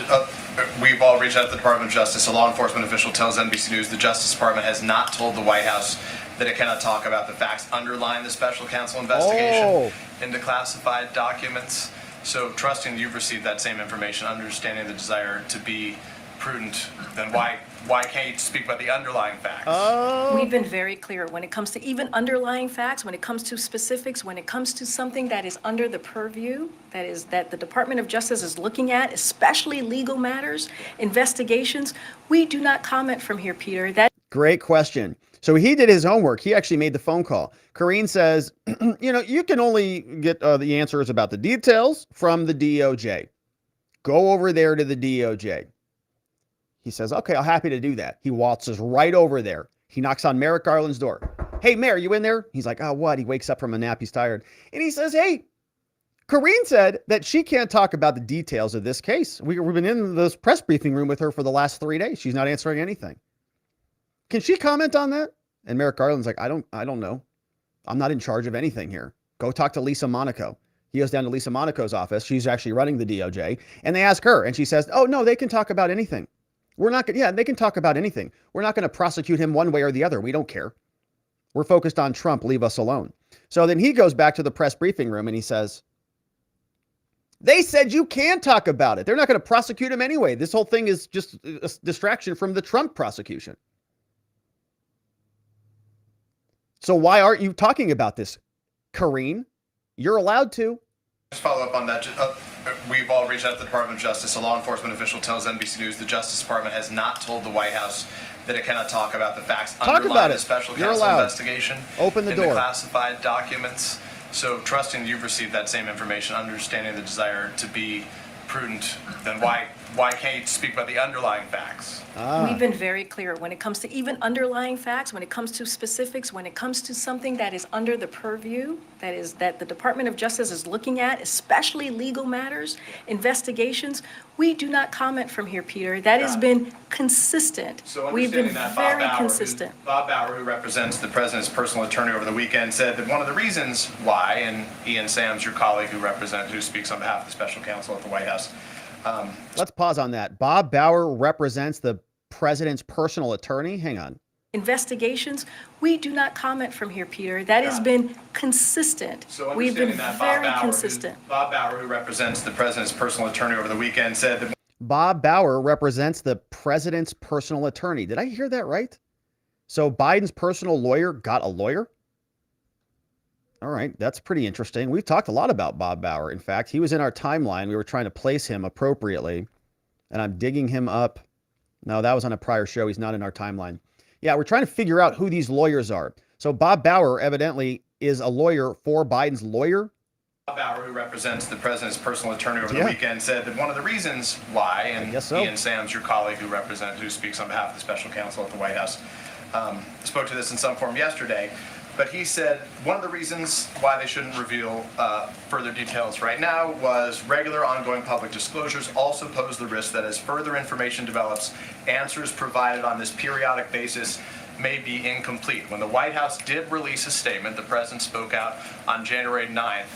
We've all reached out to the Department of Justice. A law enforcement official tells NBC News the Justice Department has not told the White House that it cannot talk about the facts underlying the special counsel investigation into classified documents. So trusting you've received that same information, understanding the desire to be prudent, then why can't you speak about the underlying facts? We've been very clear when it comes to even underlying facts, when it comes to specifics, when it comes to something that is under the purview, that the Department of Justice is looking at, especially legal matters, investigations, we do not comment from here, Peter. Great question. So he did his homework. He actually made the phone call. Karine says, you know, you can only get the answers about the details from the DOJ. Go over there to the DOJ. He says, okay, I'm happy to do that. He waltzes right over there. He knocks on Merrick Garland's door. Hey, Mayor, you in there? He's like, oh, what? He wakes up from a nap. He's tired. And he says, hey, Karine said that she can't talk about the details of this case. We've been in this press briefing room with her for the last 3 days. She's not answering anything. Can she comment on that? And Merrick Garland's like, I don't know. I'm not in charge of anything here. Go talk to Lisa Monaco. He goes down to Lisa Monaco's office. She's actually running the DOJ. And they ask her, and she says, oh, no, they can talk about anything. We're not going to, they can talk about anything. We're not going to prosecute him one way or the other. We don't care. We're focused on Trump. Leave us alone. So then he goes back to the press briefing room and he says, they said you can talk about it. They're not going to prosecute him anyway. This whole thing is just a distraction from the Trump prosecution. So why aren't you talking about this, Karine? You're allowed to. Just follow up on that. We've all reached out to the Department of Justice. A law enforcement official tells NBC News the Justice Department has not told the White House that it cannot talk about the facts Talk underlying about the it. special You're counsel allowed. investigation. Open the in door. the classified documents. So trusting you've received that same information, understanding the desire to be prudent, then why can't you speak about the underlying facts? We've been very clear when it comes to even underlying facts, when it comes to specifics, when it comes to something that is under the purview, that the Department of Justice is looking at, especially legal matters, investigations, we do not comment from here, Peter. That has been consistent. So We've been understanding that very consistent. Bob Bauer, who represents the president's personal attorney over the weekend, said that one of the reasons why, and Ian Sams, your colleague who speaks on behalf of the special counsel at the White House. Let's pause on that. Bob Bauer represents the president's personal attorney. Hang on. Investigations, we do not comment from here, Peter. That has been consistent. So We've been understanding that very consistent. Bob Bauer, who represents the president's personal attorney over the weekend, said that Bob Bauer represents the president's personal attorney. Did I hear that right? So Biden's personal lawyer got a lawyer? All right, that's pretty interesting. We've talked a lot about Bob Bauer. In fact, he was in our timeline. We were trying to place him appropriately, and I'm digging him up. No, that was on a prior show. He's not in our timeline. Yeah, we're trying to figure out who these lawyers are. So Bob Bauer evidently is a lawyer for Biden's lawyer. Bob Bauer, who represents the president's personal attorney over the weekend, said that one of the reasons why, and Ian Sams, your colleague who speaks on behalf of the special counsel at the White House, spoke to this in some form yesterday. But he said one of the reasons why they shouldn't reveal further details right now was regular ongoing public disclosures also pose the risk that as further information develops, answers provided on this periodic basis may be incomplete. When the White House did release a statement, the president spoke out on January 9th.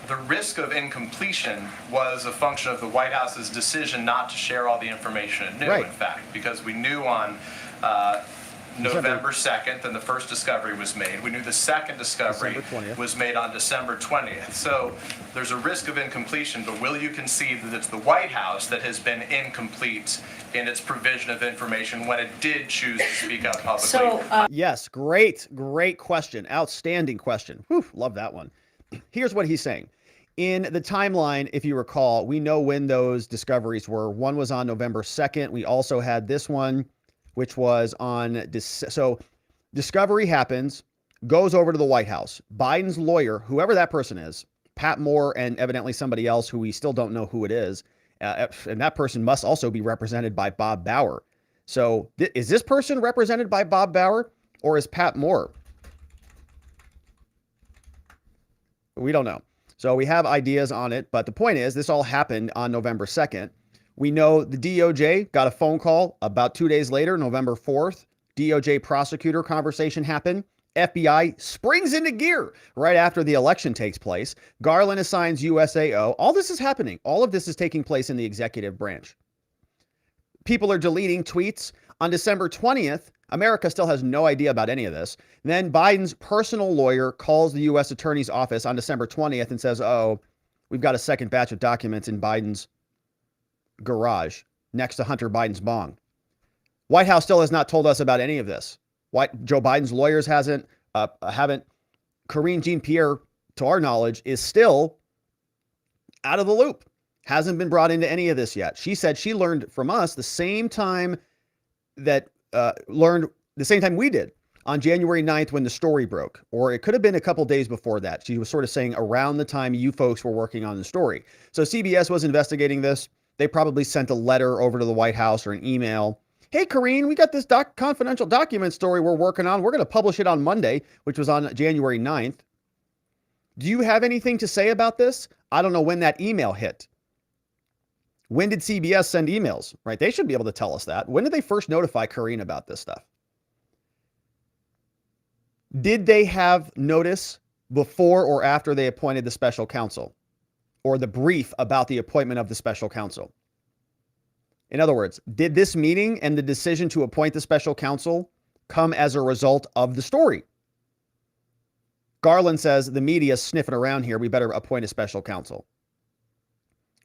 The risk of incompletion was a function of the White House's decision not to share all the information it knew, in fact, because we knew on November 2nd, then the first discovery was made. We knew the second discovery was made on December 20th. So there's a risk of incompletion, but will you concede that it's the White House that has been incomplete in its provision of information when it did choose to speak out publicly? Yes, great question. Outstanding question. Whew, love that one. Here's what he's saying. In the timeline, if you recall, we know when those discoveries were. One was on November 2nd. We also had this one, which was on, so discovery happens, goes over to the White House. Biden's lawyer, whoever that person is, Pat Moore and evidently somebody else who we still don't know who it is, and that person must also be represented by Bob Bauer. So is this person represented by Bob Bauer or is Pat Moore? We don't know. So we have ideas on it, but the point is this all happened on November 2nd. We know the DOJ got a phone call about 2 days later, November 4th. DOJ prosecutor conversation happened. FBI springs into gear right after the election takes place. Garland assigns USAO. All this is happening. All of this is taking place in the executive branch. People are deleting tweets. On December 20th, America still has no idea about any of this. Then Biden's personal lawyer calls the U.S. Attorney's office on December 20th and says, oh, we've got a second batch of documents in Biden's garage next to Hunter Biden's bong. White House still has not told us about any of this. Joe Biden's lawyers haven't. Karine Jean Pierre, to our knowledge, is still out of the loop. Hasn't been brought into any of this yet. She said she learned from us the same time we did on January 9th when the story broke, or it could have been a couple days before that. She was sort of saying around the time you folks were working on the story. So CBS was investigating this. They probably sent a letter over to the White House or an email. Hey, Karine, we got this confidential document story we're working on. We're going to publish it on Monday, which was on January 9th. Do you have anything to say about this? I don't know when that email hit. When did CBS send emails, right? They should be able to tell us that. When did they first notify Karine about this stuff? Did they have notice before or after they appointed the special counsel or the brief about the appointment of the special counsel? In other words, did this meeting and the decision to appoint the special counsel come as a result of the story? Garland says the media is sniffing around here. We better appoint a special counsel.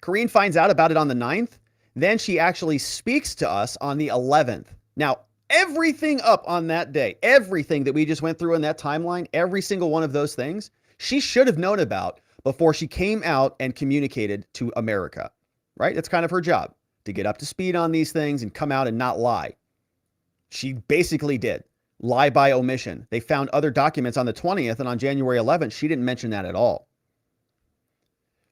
Karine finds out about it on the 9th. Then she actually speaks to us on the 11th. Now, everything up on that day, everything that we just went through in that timeline, every single one of those things, she should have known about before she came out and communicated to America, right? That's kind of her job, to get up to speed on these things and come out and not lie. She basically did. Lie by omission. They found other documents on the 20th, and on January 11th, she didn't mention that at all.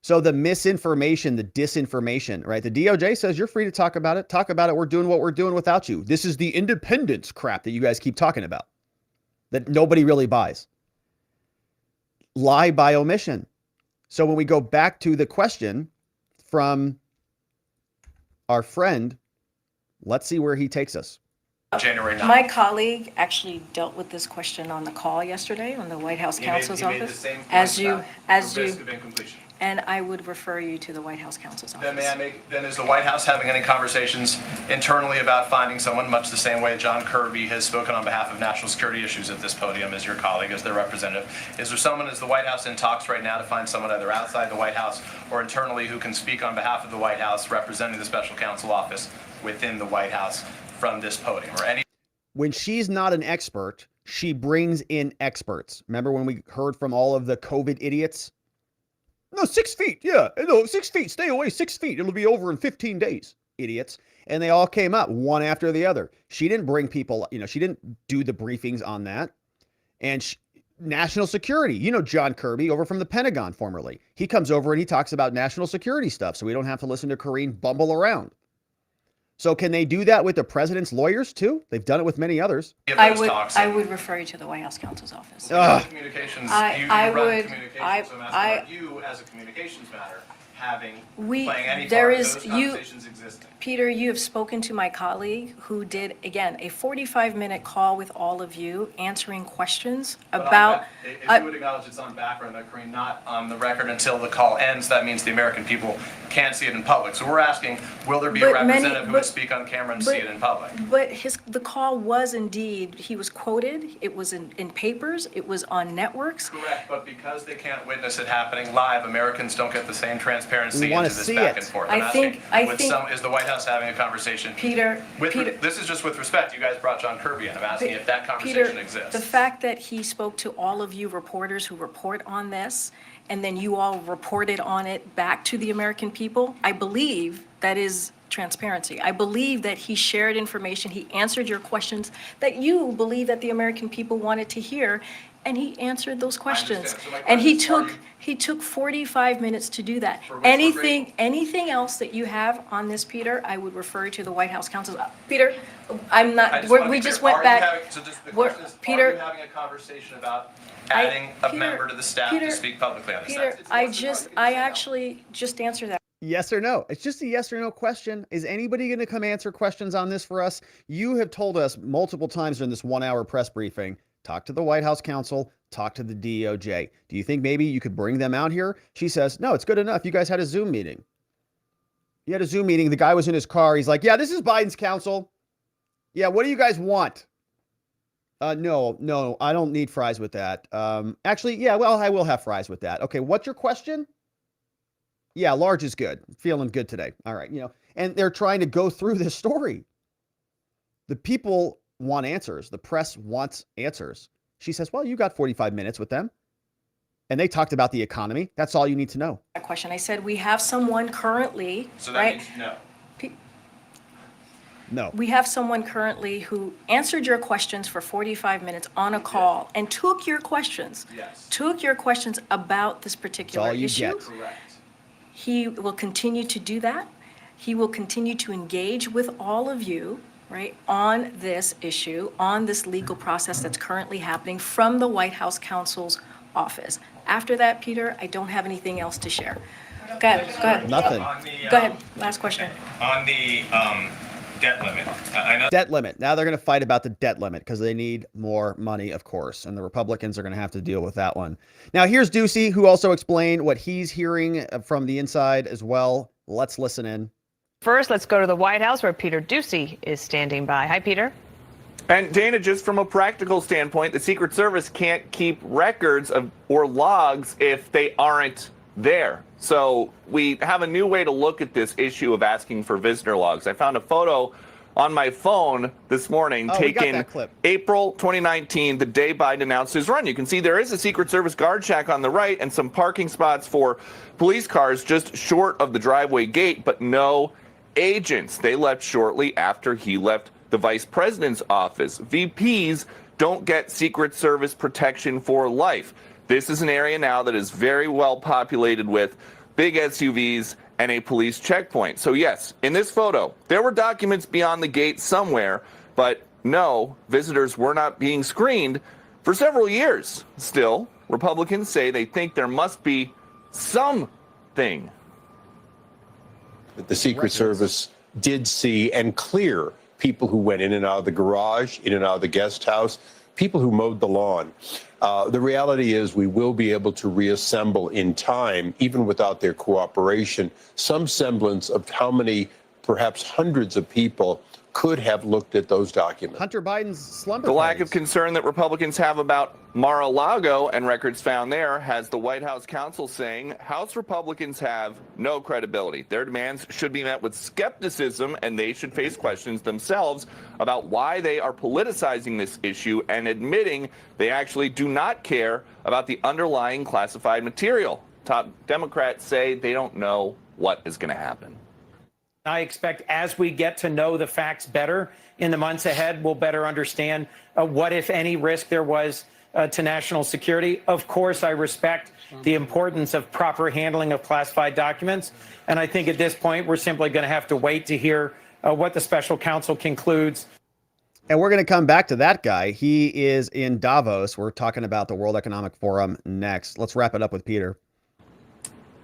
So the misinformation, the disinformation, right? The DOJ says you're free to talk about it. Talk about it. We're doing what we're doing without you. This is the independence crap that you guys keep talking about that nobody really buys. Lie by omission. So when we go back to the question from our friend, let's see where he takes us. January 9th. My colleague actually dealt with this question on the call yesterday on the White House counsel's He made the office. same point As you, about as the risk you, of incompletion. and I would refer you to the White House counsel's office. Then is the White House having any conversations internally about finding someone, much the same way John Kirby has spoken on behalf of national security issues at this podium as your colleague, as their representative? Is the White House in talks right now to find someone either outside the White House or internally who can speak on behalf of the White House representing the special counsel office within the White House from this podium? Or any? When she's not an expert, she brings in experts. Remember when we heard from all of the COVID idiots? No, 6 feet. Yeah, no, 6 feet. Stay away 6 feet. It'll be over in 15 days. Idiots. And they all came up one after the other. She didn't bring people, she didn't do the briefings on that. And national security, John Kirby over from the Pentagon formerly. He comes over and he talks about national security stuff. So we don't have to listen to Karine bumble around. So can they do that with the president's lawyers too? They've done it with many others. I would refer you to the White House counsel's office. Communications. I would. You as a communications matter playing any there part of is those conversations existing. Peter, you have spoken to my colleague who did, again, a 45-minute call with all of you, answering questions about. If you would acknowledge it's on background, Karine, not on the record until the call ends, that means the American people can't see it in public. So we're asking, will there be a representative who would speak on camera and see it in public? But the call was indeed, he was quoted, it was in papers, it was on networks. Correct, but because they can't witness it happening live, Americans don't get the same transparency into this back and forth. Is the White House having a conversation? Peter, this is just with respect. You guys brought John Kirby in. I'm asking if that conversation exists. The fact that he spoke to all of you reporters who report on this, and then you all reported on it back to the American people, I believe that is transparency. I believe that he shared information, he answered your questions that you believe that the American people wanted to hear, and he answered those questions. So and he took 45 minutes to do that. Anything else that you have on this, Peter, I would refer you to the White House counsel. Peter, I'm not, we just went back. Peter, are you having a conversation about adding a member to the staff to speak publicly on this? Peter, I actually just answered that. Yes or no? It's just a yes or no question. Is anybody going to come answer questions on this for us? You have told us multiple times during this 1 hour press briefing, talk to the White House counsel, talk to the DOJ. Do you think maybe you could bring them out here? She says, no, it's good enough. You guys had a Zoom meeting. You had a Zoom meeting. The guy was in his car. He's like, yeah, this is Biden's counsel. Yeah, what do you guys want? No, I don't need fries with that. Actually, yeah, well, I will have fries with that. Okay, what's your question? Yeah, large is good. Feeling good today. All right, and they're trying to go through this story. The people want answers. The press wants answers. She says, well, you got 45 minutes with them. And they talked about the economy. That's all you need to know. A question. I said, we have someone currently, so that means no. No. We have someone currently who answered your questions for 45 minutes on a call and took your questions. Yes. Took your questions about this particular issue. That's all you get. Correct. He will continue to do that. He will continue to engage with all of you, right, on this issue, on this legal process that's currently happening from the White House counsel's office. After that, Peter, I don't have anything else to share. Go ahead. Nothing. Go ahead. Last question. On the debt limit. I know. Debt limit. Now they're going to fight about the debt limit because they need more money, of course. And the Republicans are going to have to deal with that one. Now, here's Ducey, who also explained what he's hearing from the inside as well. Let's listen in. First, let's go to the White House where Peter Ducey is standing by. Hi, Peter. And Dana, just from a practical standpoint, the Secret Service can't keep records of or logs if they aren't there. So we have a new way to look at this issue of asking for visitor logs. I found a photo on my phone this morning taken April 2019, the day Biden announced his run. You can see there is a Secret Service guard shack on the right and some parking spots for police cars just short of the driveway gate, but no agents. They left shortly after he left the vice president's office. VPs don't get Secret Service protection for life. This is an area now that is very well populated with big SUVs and a police checkpoint. So yes, in this photo, there were documents beyond the gate somewhere, but no, visitors were not being screened for several years. Still, Republicans say they think there must be something. The Secret Service did see and clear people who went in and out of the garage, in and out of the guest house, people who mowed the lawn. The reality is we will be able to reassemble in time, even without their cooperation, some semblance of how many, perhaps hundreds of people could have looked at those documents. Hunter Biden's slumber The lack of concern that Republicans have about Mar-a-Lago and records found there has the White House counsel saying House Republicans have no credibility. Their demands should be met with skepticism, and they should face questions themselves about why they are politicizing this issue and admitting they actually do not care about the underlying classified material. Top Democrats say they don't know what is going to happen. I expect as we get to know the facts better in the months ahead, we'll better understand what, if any, risk there was to national security. Of course, I respect the importance of proper handling of classified documents. And I think at this point, we're simply going to have to wait to hear what the special counsel concludes. And we're going to come back to that guy. He is in Davos. We're talking about the World Economic Forum next. Let's wrap it up with Peter.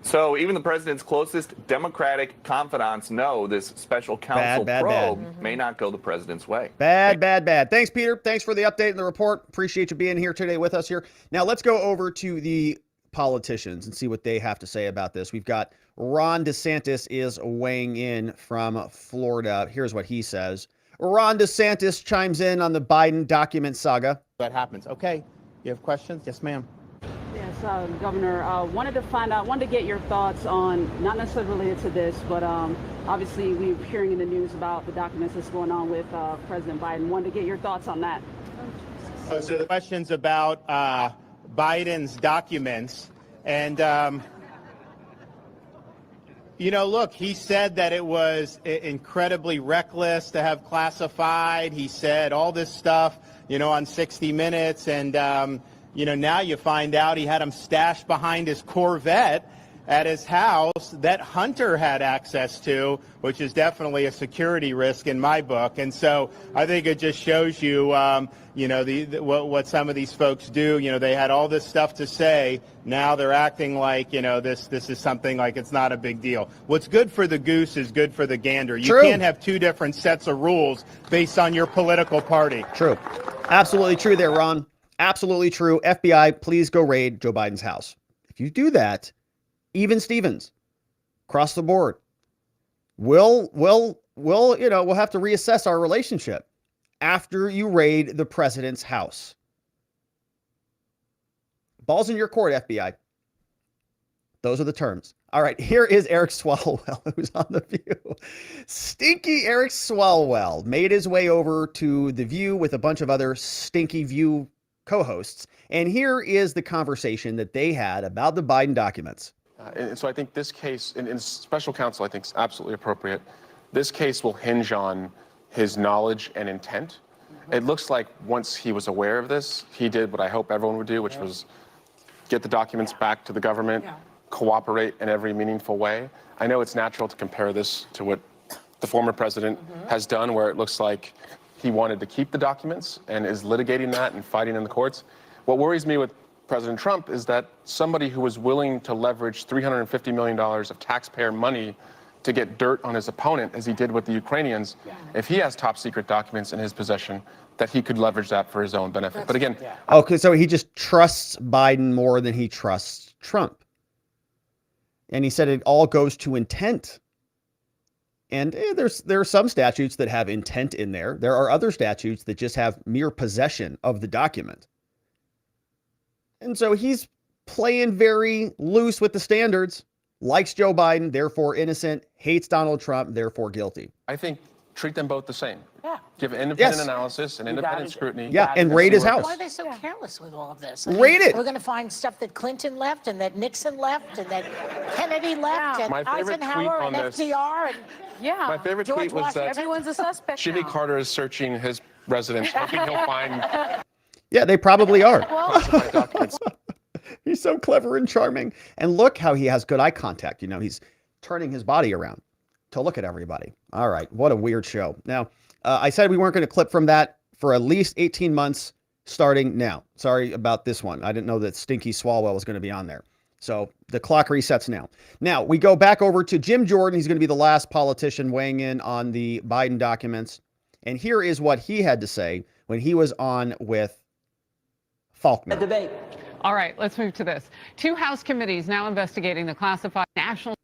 So even the president's closest Democratic confidants know this special counsel probe may not go the president's way. Bad. Thanks, Peter. Thanks for the update and the report. Appreciate you being here today with us here. Now let's go over to the politicians and see what they have to say about this. We've got Ron DeSantis is weighing in from Florida. Here's what he says. Ron DeSantis chimes in on the Biden document saga. That happens. Okay. You have questions? Yes, ma'am. Yes, Governor, wanted to get your thoughts on, not necessarily related to this, but obviously we're hearing in the news about the documents that's going on with President Biden. Wanted to get your thoughts on that. So the questions about Biden's documents, and look, he said that it was incredibly reckless to have classified. He said all this stuff, on 60 Minutes, and now you find out he had them stashed behind his Corvette at his house that Hunter had access to, which is definitely a security risk in my book. And so I think it just shows you, what some of these folks do. They had all this stuff to say. Now they're acting like, this is something like it's not a big deal. What's good for the goose is good for the gander. You can't have two different sets of rules based on your political party. True. Absolutely true there, Ron. Absolutely true. FBI, please go raid Joe Biden's house. If you do that, even Stevens, across the board, we'll have to reassess our relationship after you raid the president's house. Ball's in your court, FBI. Those are the terms. All right, here is Eric Swalwell, who's on The View. Stinky Eric Swalwell made his way over to The View with a bunch of other stinky View co-hosts. And here is the conversation that they had about the Biden documents. And so I think this case, in special counsel, I think is absolutely appropriate. This case will hinge on his knowledge and intent. It looks like once he was aware of this, he did what I hope everyone would do, which was get the documents back to the government, cooperate in every meaningful way. I know it's natural to compare this to what the former president has done, where it looks like he wanted to keep the documents and is litigating that and fighting in the courts. What worries me with President Trump is that somebody who was willing to leverage $350 million of taxpayer money to get dirt on his opponent, as he did with the Ukrainians, if he has top secret documents in his possession, that he could leverage that for his own benefit. But again, okay, so he just trusts Biden more than he trusts Trump. And he said it all goes to intent. And there are some statutes that have intent in there. There are other statutes that just have mere possession of the document. And so he's playing very loose with the standards, likes Joe Biden, therefore innocent, hates Donald Trump, therefore guilty. I think treat them both the same. Yeah. Give an independent Yes. analysis and independent scrutiny. Yeah, and raid his house. Why are they so careless with all of this? Raid it. We're going to find stuff that Clinton left and that Nixon left and that Kennedy left and My favorite tweet Eisenhower on and this- FDR and My favorite George tweet was Washington. that Everyone's a suspect Jimmy now. Carter is searching his residence, hoping he'll find Yeah, they probably are. classified documents. He's so clever and charming. And look how he has good eye contact. You know, he's turning his body around to look at everybody. All right. What a weird show. Now, I said we weren't going to clip from that for at least 18 months starting now. Sorry about this one. I didn't know that Stinky Swalwell was going to be on there. So the clock resets now. Now we go back over to Jim Jordan. He's going to be the last politician weighing in on the Biden documents. And here is what he had to say when he was on with Faulkner. Debate. All right, let's move to this. Two House committees now investigating the classified national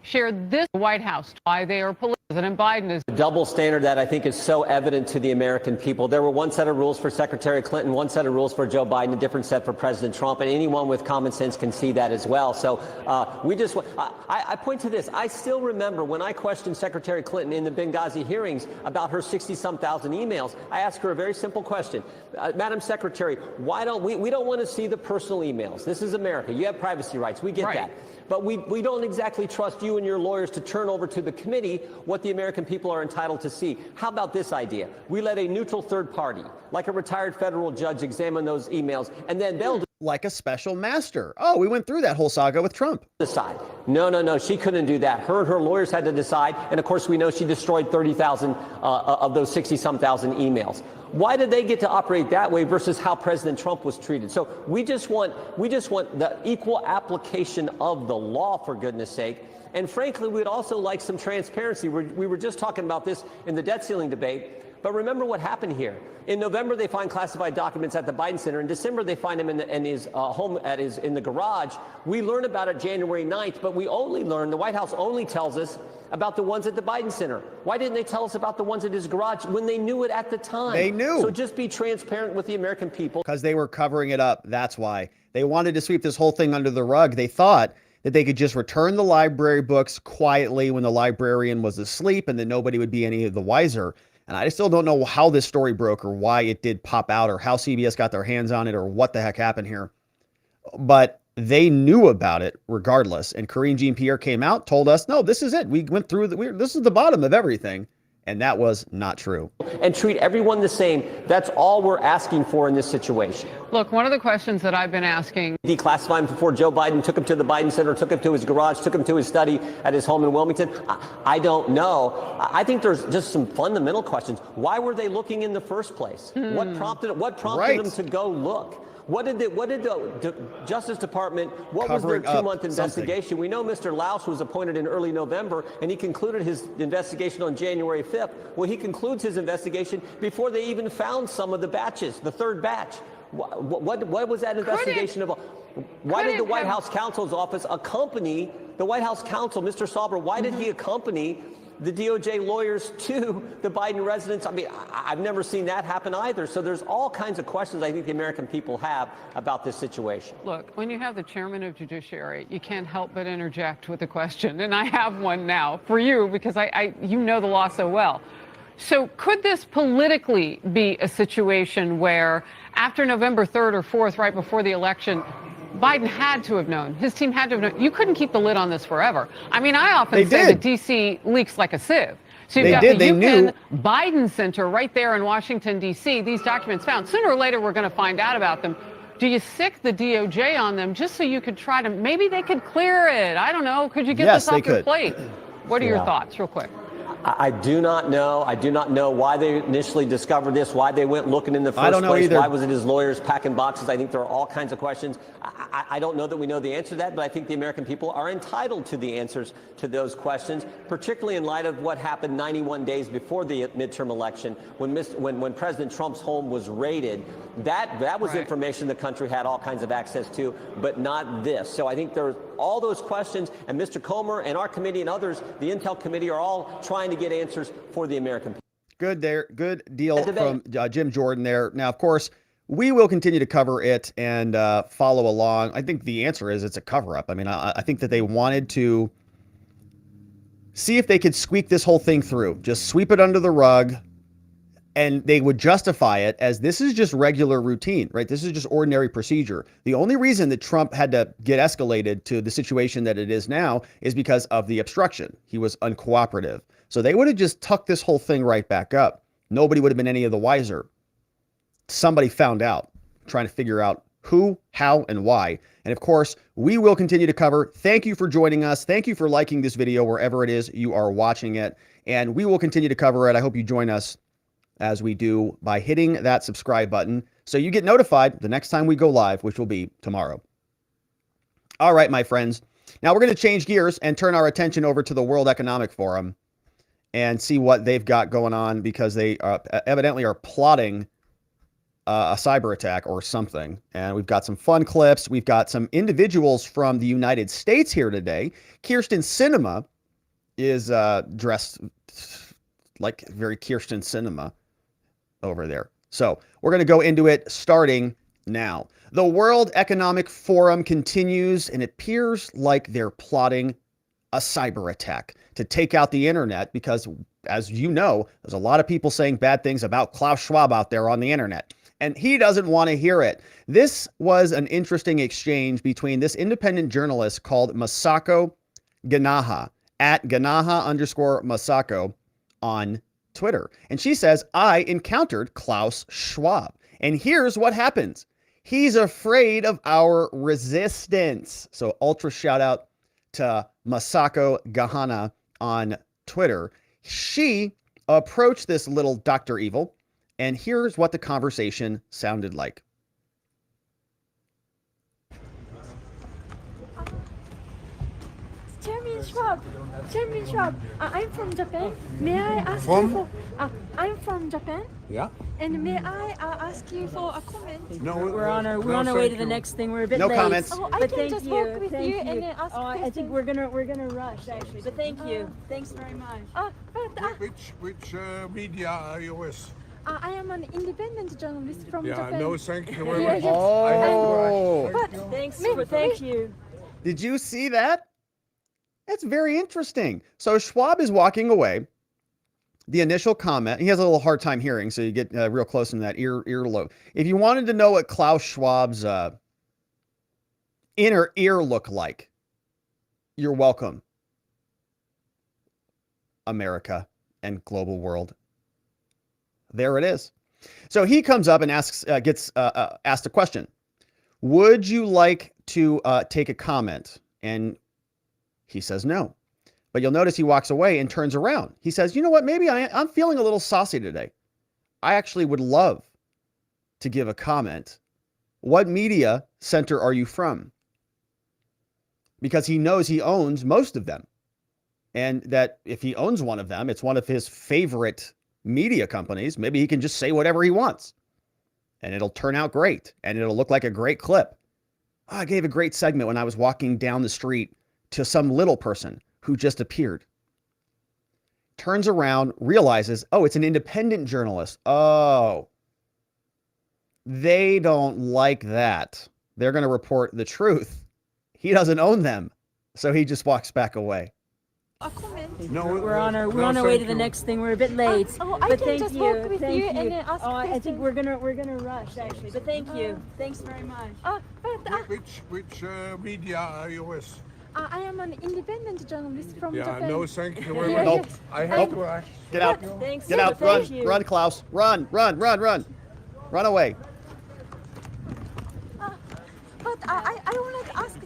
shared this White House why they are political. President Biden is Double standard that I think is so evident to the American people. There were one set of rules for Secretary Clinton, one set of rules for Joe Biden, a different set for President Trump, and anyone with common sense can see that as well. So I point to this. I still remember when I questioned Secretary Clinton in the Benghazi hearings about her 60-some thousand emails. I asked her a very simple question. Madam Secretary, why don't we don't want to see the personal emails. This is America. You have privacy rights. We get that. But we don't exactly trust you and your lawyers to turn over to the committee what the American people are entitled to see. How about this idea? We let a neutral third party, like a retired federal judge, examine those emails, and then they'll like a special master. Oh, we went through that whole saga with Trump. Decide. No, she couldn't do that. Her and her lawyers had to decide. And of course, we know she destroyed 30,000 of those 60-some thousand emails. Why did they get to operate that way versus how President Trump was treated? So we just want the equal application of the law, for goodness sake. And frankly, we'd also like some transparency. We were just talking about this in the debt ceiling debate. But remember what happened here. In November, they find classified documents at the Biden Center. In December, they find them in his home in the garage. We learn about it January 9th, but we only learn, the White House only tells us about the ones at the Biden Center. Why didn't they tell us about the ones at his garage when they knew it at the time? They knew. So just be transparent with the American people. Because they were covering it up. That's why. They wanted to sweep this whole thing under the rug. They thought that they could just return the library books quietly when the librarian was asleep and then nobody would be any of the wiser. And I still don't know how this story broke or why it did pop out or how CBS got their hands on it or what the heck happened here. But they knew about it regardless. And Karine Jean Pierre came out, told us, no, this is it. We went through, this is the bottom of everything. And that was not true. And treat everyone the same. That's all we're asking for in this situation. Look, one of the questions that I've been asking. Declassify him before Joe Biden took him to the Biden Center, took him to his garage, took him to his study at his home in Wilmington. I don't know. I think there's just some fundamental questions. Why were they looking in the first place? What prompted them to go look? What did the Justice Department, what was their 2-month investigation? We know Mr. Laus was appointed in early November, and he concluded his investigation on January 5th. Well, he concludes his investigation before they even found some of the batches, the third batch. What was that investigation about? Why did the White House counsel's office accompany the White House counsel, Mr. Sauber? Why did he accompany the DOJ lawyers to the Biden residence? I mean, I've never seen that happen either. So there's all kinds of questions I think the American people have about this situation. Look, when you have the chairman of judiciary, you can't help but interject with a question. And I have one now for you because you know the law so well. So could this politically be a situation where after November 3rd or 4th, right before the election, Biden had to have known, his team had to have known, you couldn't keep the lid on this forever. I mean, I often say that D.C. leaks like a sieve. So you've got the UPenn Biden Center right there in Washington, D.C., these documents found. Sooner or later, we're going to find out about them. Do you sick the DOJ on them just so you could try to, maybe they could clear it? I don't know. Could you get this off your plate? What are your thoughts, real quick? I do not know. I do not know why they initially discovered this, why they went looking in the first place. Why was it his lawyers packing boxes? I think there are all kinds of questions. I don't know that we know the answer to that, but I think the American people are entitled to the answers to those questions, particularly in light of what happened 91 days before the midterm election when President Trump's home was raided. That was information the country had all kinds of access to, but not this. So I think there's all those questions, and Mr. Comer and our committee and others, the Intel Committee, are all trying to get answers for the American people. Good deal from Jim Jordan there. Now, of course, we will continue to cover it and follow along. I think the answer is it's a cover-up. I mean, I think that they wanted to see if they could squeak this whole thing through. Just sweep it under the rug, and they would justify it as this is just regular routine, right? This is just ordinary procedure. The only reason that Trump had to get escalated to the situation that it is now is because of the obstruction. He was uncooperative. So they would have just tucked this whole thing right back up. Nobody would have been any of the wiser. Somebody found out, trying to figure out who, how, and why. And of course, we will continue to cover. Thank you for joining us. Thank you for liking this video wherever it is you are watching it. And we will continue to cover it. I hope you join us as we do by hitting that subscribe button so you get notified the next time we go live, which will be tomorrow. All right, my friends. Now we're going to change gears and turn our attention over to the World Economic Forum and see what they've got going on, because they evidently are plotting a cyber attack or something. And we've got some fun clips. We've got some individuals from the United States here today. Kyrsten Sinema is dressed like very Kyrsten Sinema over there. So we're going to go into it starting now. The World Economic Forum continues, and it appears like they're plotting a cyber attack to take out the internet because, as you know, there's a lot of people saying bad things about Klaus Schwab out there on the internet, and he doesn't want to hear it. This was an interesting exchange between this independent journalist called Masako Ganaha at Ganaha_Masako on Twitter. And she says, I encountered Klaus Schwab. And here's what happens. He's afraid of our resistance. So ultra shout out to Masako Gahana on Twitter. She approached this little Dr. Evil, and here's what the conversation sounded like. Chairman Schwab, I'm from Japan. May I ask you for... I'm from Japan. Yeah. And may I ask you for a comment? No, we're on our way to the next thing. We're a bit no late. comments. Oh, I can just walk with you and then ask questions. I think we're gonna rush actually. But thank you. Thanks very much. Which media are you with? I am an independent journalist from Japan. Yeah, no, thank you very much. Oh. But thank you. Did you see that? That's very interesting. So Schwab is walking away. The initial comment, he has a little hard time hearing, so you get real close in that earlobe. If you wanted to know what Klaus Schwab's inner ear looked like, you're welcome, America and global world. There it is. So he comes up and gets asked a question. Would you like to take a comment? And he says no. But you'll notice he walks away and turns around. He says, you know what, maybe I'm feeling a little saucy today. I actually would love to give a comment. What media center are you from? Because he knows he owns most of them. And that if he owns one of them, it's one of his favorite media companies. Maybe he can just say whatever he wants. And it'll turn out great. And it'll look like a great clip. Oh, I gave a great segment when I was walking down the street to some little person who just appeared. Turns around, realizes, oh, it's an independent journalist. Oh, they don't like that. They're going to report the truth. He doesn't own them. So he just walks back away. A comment? No, we're on our way to the next thing. We're a bit late. I can just walk with you and then ask questions. I think we're gonna rush actually. But thank you. Thanks very much. Which media are you with? I am an independent journalist from Japan. Yeah, no, thank you very much. Nope. I have to ask. Get out. Thanks. Get out. Run, Klaus. Run. Run away. But I wanted to ask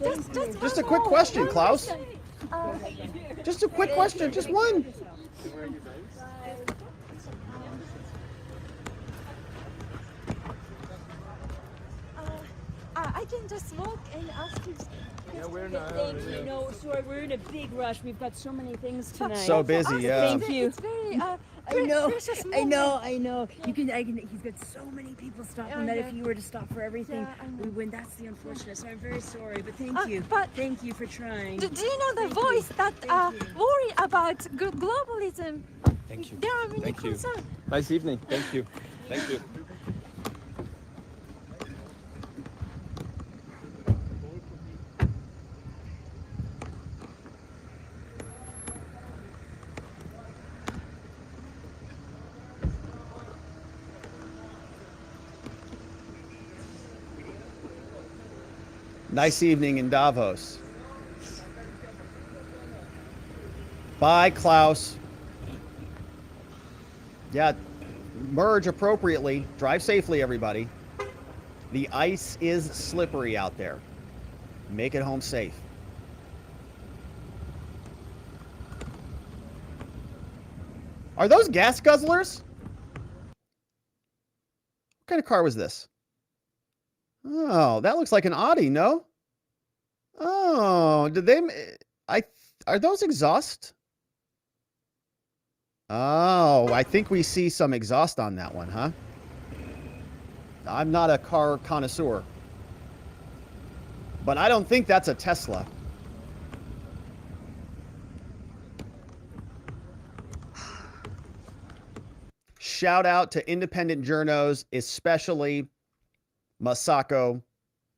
just a quick question, Klaus. Just a quick question, just one. I can just walk and ask you. Yeah, we're not. Thank you. No, sorry, we're in a big rush. We've got so many things tonight. So busy, yeah. Thank you. It's very I know. He's got so many people stopping that if you were to stop for everything, we win. That's the unfortunate. So I'm very sorry, but thank you. But thank you for trying. Do you know the voice that worry about globalism? Thank you. There are many concerns. Nice evening. Thank you. Thank you. Nice evening in Davos. Bye, Klaus. Yeah, merge appropriately. Drive safely, everybody. The ice is slippery out there. Make it home safe. Are those gas guzzlers? What kind of car was this? Oh, that looks like an Audi, no? Oh, did they... Are those exhaust? Oh, I think we see some exhaust on that one, huh? I'm not a car connoisseur, but I don't think that's a Tesla. Shout out to independent journos, especially Masako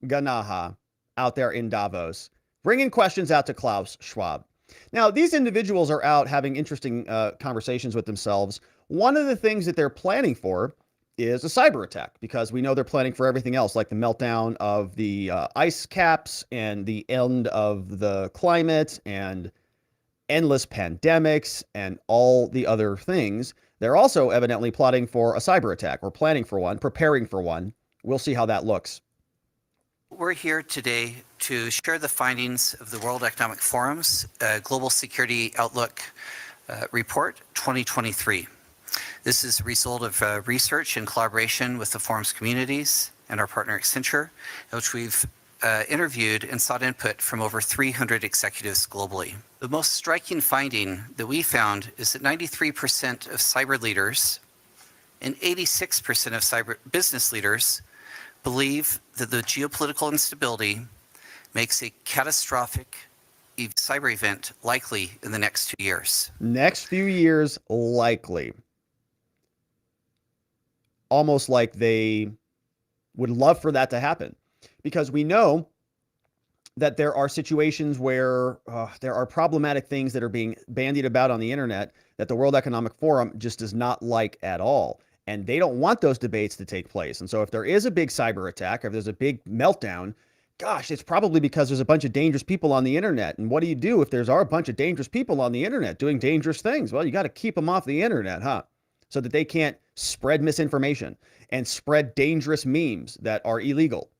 Ganaha out there in Davos, bringing questions out to Klaus Schwab. Now, these individuals are out having interesting conversations with themselves. One of the things that they're planning for is a cyber attack, because we know they're planning for everything else, like the meltdown of the ice caps and the end of the climate and endless pandemics and all the other things. They're also evidently plotting for a cyber attack, or planning for one, preparing for one. We'll see how that looks. We're here today to share the findings of the World Economic Forum's Global Security Outlook Report 2023. This is a result of research in collaboration with the forum's communities and our partner Accenture, in which we've interviewed and sought input from over 300 executives globally. The most striking finding that we found is that 93% of cyber leaders and 86% of cyber business leaders believe that the geopolitical instability makes a catastrophic cyber event likely in the next 2 years. Next few years, likely. Almost like they would love for that to happen, because we know that there are situations where there are problematic things that are being bandied about on the internet that the World Economic Forum just does not like at all. And they don't want those debates to take place. And so if there is a big cyber attack, or if there's a big meltdown, gosh, it's probably because there's a bunch of dangerous people on the internet. And what do you do if there's a bunch of dangerous people on the internet doing dangerous things? Well, you got to keep them off the internet, huh? So that they can't spread misinformation and spread dangerous memes that are illegal,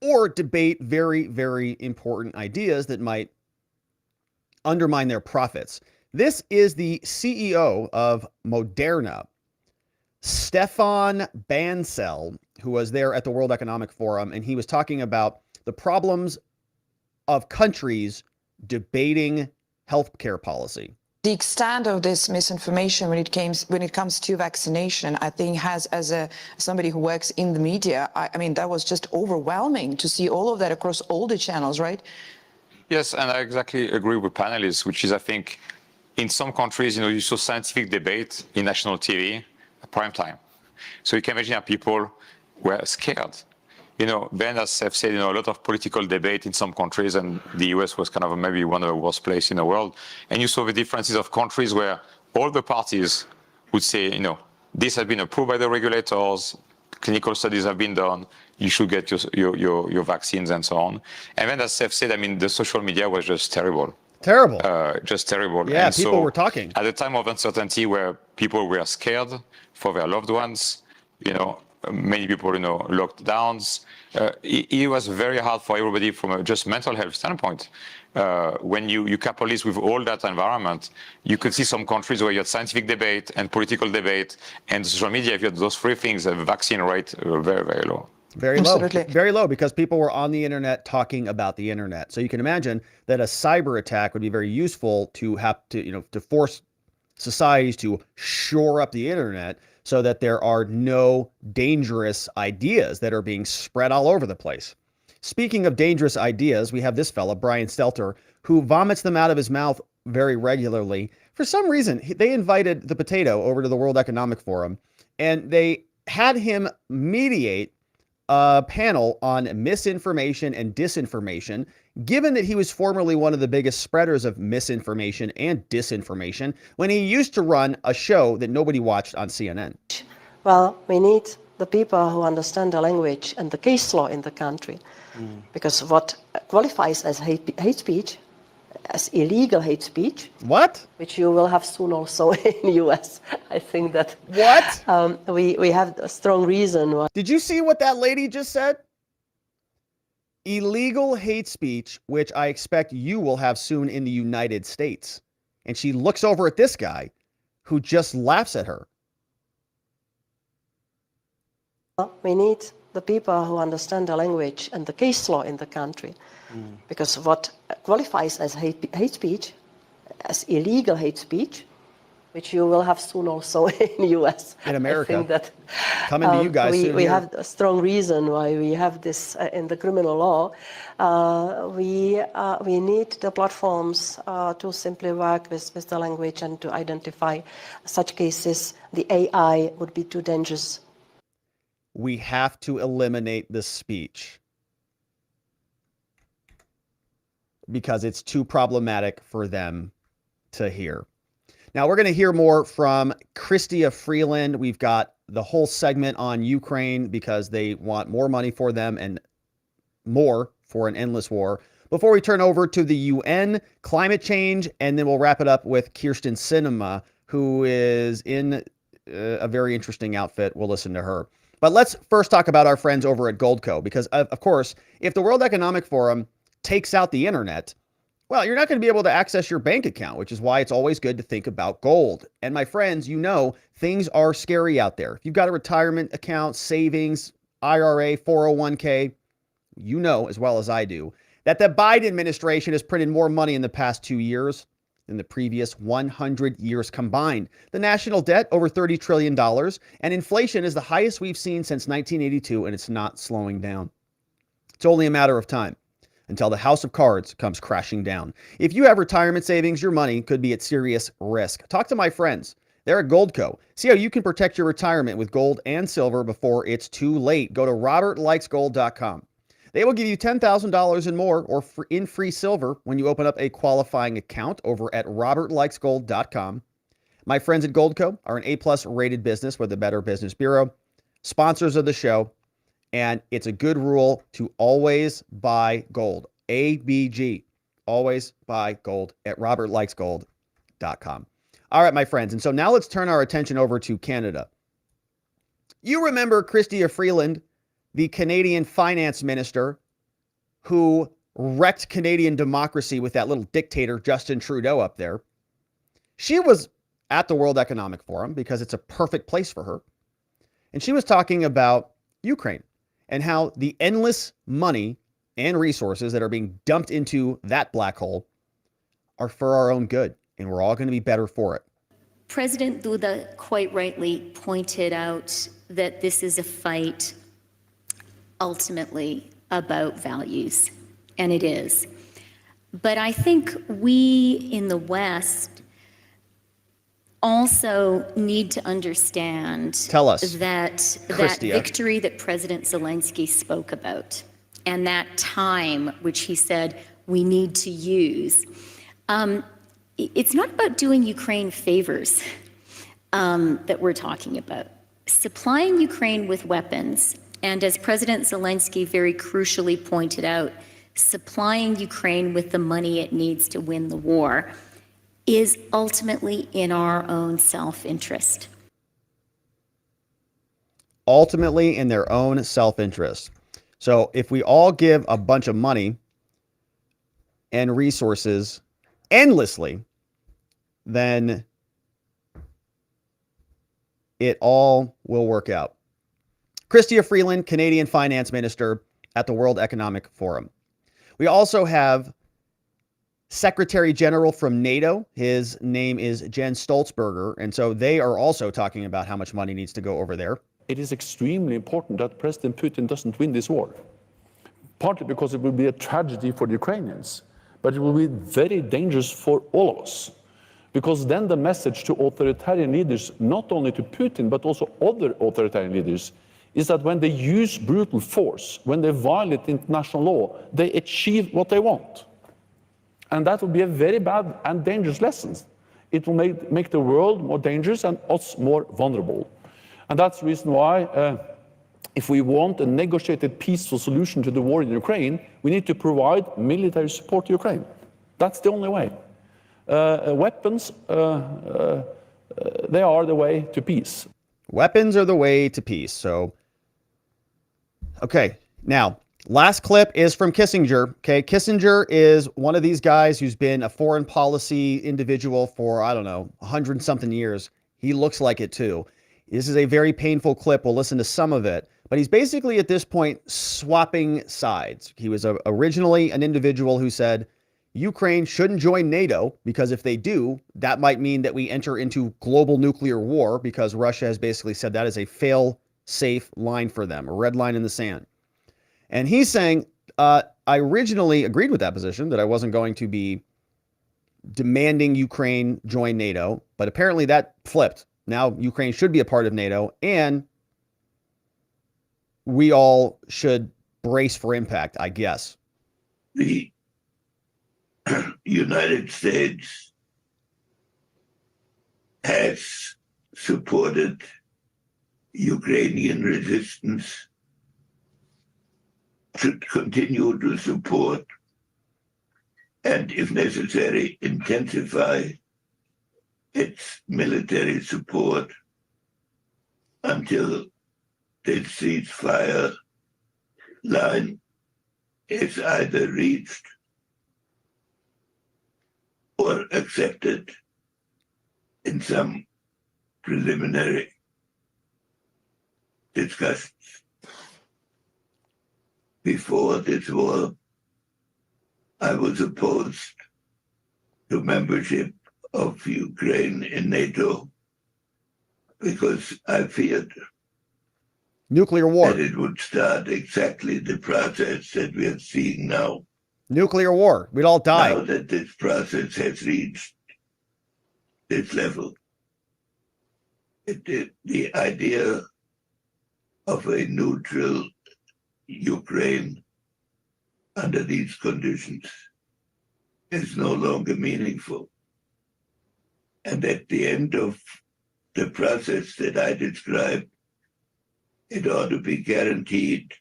or debate very, very important ideas that might undermine their profits. This is the CEO of Moderna, Stefan Bancel, who was there at the World Economic Forum, and he was talking about the problems of countries debating healthcare policy. The extent of this misinformation when it comes to vaccination, I think has, as somebody who works in the media, I mean, that was just overwhelming to see all of that across all the channels, right? Yes, and I exactly agree with panelists, which is, I think, in some countries, you saw scientific debate in national TV at prime time. So you can imagine how people were scared. Ben has said, a lot of political debate in some countries, and the US was kind of maybe one of the worst places in the world. And you saw the differences of countries where all the parties would say, this has been approved by the regulators, clinical studies have been done, you should get your vaccines and so on. And then, as Seth said, the social media was just terrible. Terrible. Just terrible. Yeah, and people were talking. At a time of uncertainty where people were scared for their loved ones, many people, locked downs. It was very hard for everybody from a just mental health standpoint. When you couple this with all that environment, you could see some countries where you had scientific debate and political debate and social media. If you had those three things, the vaccine rate very, very low. Very low. Absolutely. Very low, because people were on the internet talking about the internet. So you can imagine that a cyber attack would be very useful to have to, to force societies to shore up the internet so that there are no dangerous ideas that are being spread all over the place. Speaking of dangerous ideas, we have this fella, Brian Stelter, who vomits them out of his mouth very regularly. For some reason, they invited the potato over to the World Economic Forum, and they had him mediate a panel on misinformation and disinformation, given that he was formerly one of the biggest spreaders of misinformation and disinformation when he used to run a show that nobody watched on CNN. Well, we need the people who understand the language and the case law in the country. Because what qualifies as hate speech, as illegal hate speech, what? Which you will have soon also in the US. I think that what? We have a strong reason why. Did you see what that lady just said? Illegal hate speech, which I expect you will have soon in the United States. And she looks over at this guy who just laughs at her. We need the people who understand the language and the case law in the country. Because what qualifies as hate speech, as illegal hate speech, which you will have soon also in the US. In America. I think that coming to you guys soon. We have a strong reason why we have this in the criminal law. We need the platforms to simply work with the language and to identify such cases. The AI would be too dangerous. We have to eliminate the speech because it's too problematic for them to hear. Now we're going to hear more from Chrystia Freeland. We've got the whole segment on Ukraine because they want more money for them and more for an endless war. Before we turn over to the UN, climate change, and then we'll wrap it up with Kirsten Sinema, who is in a very interesting outfit. We'll listen to her. But let's first talk about our friends over at Goldco, because of course, if the World Economic Forum takes out the internet, well, you're not going to be able to access your bank account, which is why it's always good to think about gold. And my friends, you know, things are scary out there. If you've got a retirement account, savings, IRA, 401k, you know as well as I do that the Biden administration has printed more money in the past 2 years than the previous 100 years combined. The national debt over $30 trillion, and inflation is the highest we've seen since 1982, and it's not slowing down. It's only a matter of time until the house of cards comes crashing down. If you have retirement savings, your money could be at serious risk. Talk to my friends. They're at Goldco. See how you can protect your retirement with gold and silver before it's too late. Go to robertlikesgold.com. They will give you $10,000 and more or in free silver when you open up a qualifying account over at robertlikesgold.com. My friends at Goldco are an A+ rated business with a Better Business Bureau, sponsors of the show, and it's a good rule to always buy gold. ABG. Always buy gold at robertlikesgold.com. All right, my friends. And so now let's turn our attention over to Canada. You remember Chrystia Freeland, the Canadian finance minister who wrecked Canadian democracy with that little dictator, Justin Trudeau, up there. She was at the World Economic Forum because it's a perfect place for her. And she was talking about Ukraine and how the endless money and resources that are being dumped into that black hole are for our own good, and we're all going to be better for it. President Duda quite rightly pointed out that this is a fight ultimately about values, and it is. But I think we in the West also need to understand that victory that President Zelensky spoke about and that time which he said we need to use. It's not about doing Ukraine favors that we're talking about. Supplying Ukraine with weapons, and as President Zelensky very crucially pointed out, supplying Ukraine with the money it needs to win the war is ultimately in our own self-interest. Ultimately in their own self-interest. So if we all give a bunch of money and resources endlessly, then it all will work out. Chrystia Freeland, Canadian finance minister at the World Economic Forum. We also have Secretary General from NATO. His name is Jens Stoltenberg. And so they are also talking about how much money needs to go over there. It is extremely important that President Putin doesn't win this war, partly because it will be a tragedy for the Ukrainians, but it will be very dangerous for all of us, because then the message to authoritarian leaders, not only to Putin, but also other authoritarian leaders, is that when they use brutal force, when they violate international law, they achieve what they want. And that will be a very bad and dangerous lesson. It will make the world more dangerous and us more vulnerable. And that's the reason why if we want a negotiated peaceful solution to the war in Ukraine, we need to provide military support to Ukraine. That's the only way. Weapons, they are the way to peace. Weapons are the way to peace. So, okay, now, last clip is from Kissinger. Okay, Kissinger is one of these guys who's been a foreign policy individual for, I don't know, 100-something years. He looks like it too. This is a very painful clip. We'll listen to some of it. But he's basically at this point swapping sides. He was originally an individual who said Ukraine shouldn't join NATO because if they do, that might mean that we enter into global nuclear war because Russia has basically said that is a fail-safe line for them, a red line in the sand. And he's saying, I originally agreed with that position, that I wasn't going to be demanding Ukraine join NATO, but apparently that flipped. Now Ukraine should be a part of NATO, and we all should brace for impact, I guess. The United States has supported Ukrainian resistance, should continue to support, and if necessary, intensify its military support until the ceasefire line is either reached or accepted in some preliminary discussions. Before this war, I was opposed to membership of Ukraine in NATO because I feared nuclear war. That it would start exactly the process that we are seeing now. Nuclear war. We'd all die. Now that this process has reached this level, the idea of a neutral Ukraine under these conditions is no longer meaningful. And at the end of the process that I described, it ought to be guaranteed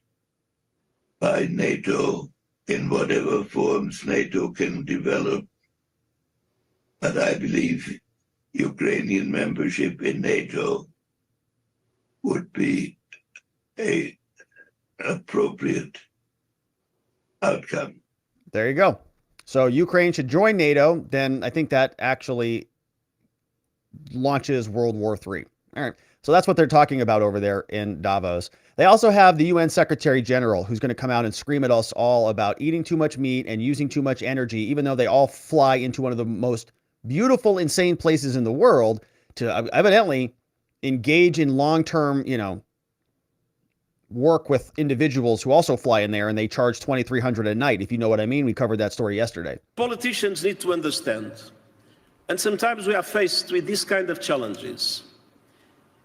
by NATO in whatever forms NATO can develop. But I believe Ukrainian membership in NATO would be an appropriate outcome. There you go. So Ukraine should join NATO. Then I think that actually launches World War III. All right. So that's what they're talking about over there in Davos. They also have the UN Secretary General who's going to come out and scream at us all about eating too much meat and using too much energy, even though they all fly into one of the most beautiful, insane places in the world to evidently engage in long-term, work with individuals who also fly in there, and they charge $2,300 a night. If you know what I mean, we covered that story yesterday. Politicians need to understand, and sometimes we are faced with these kind of challenges.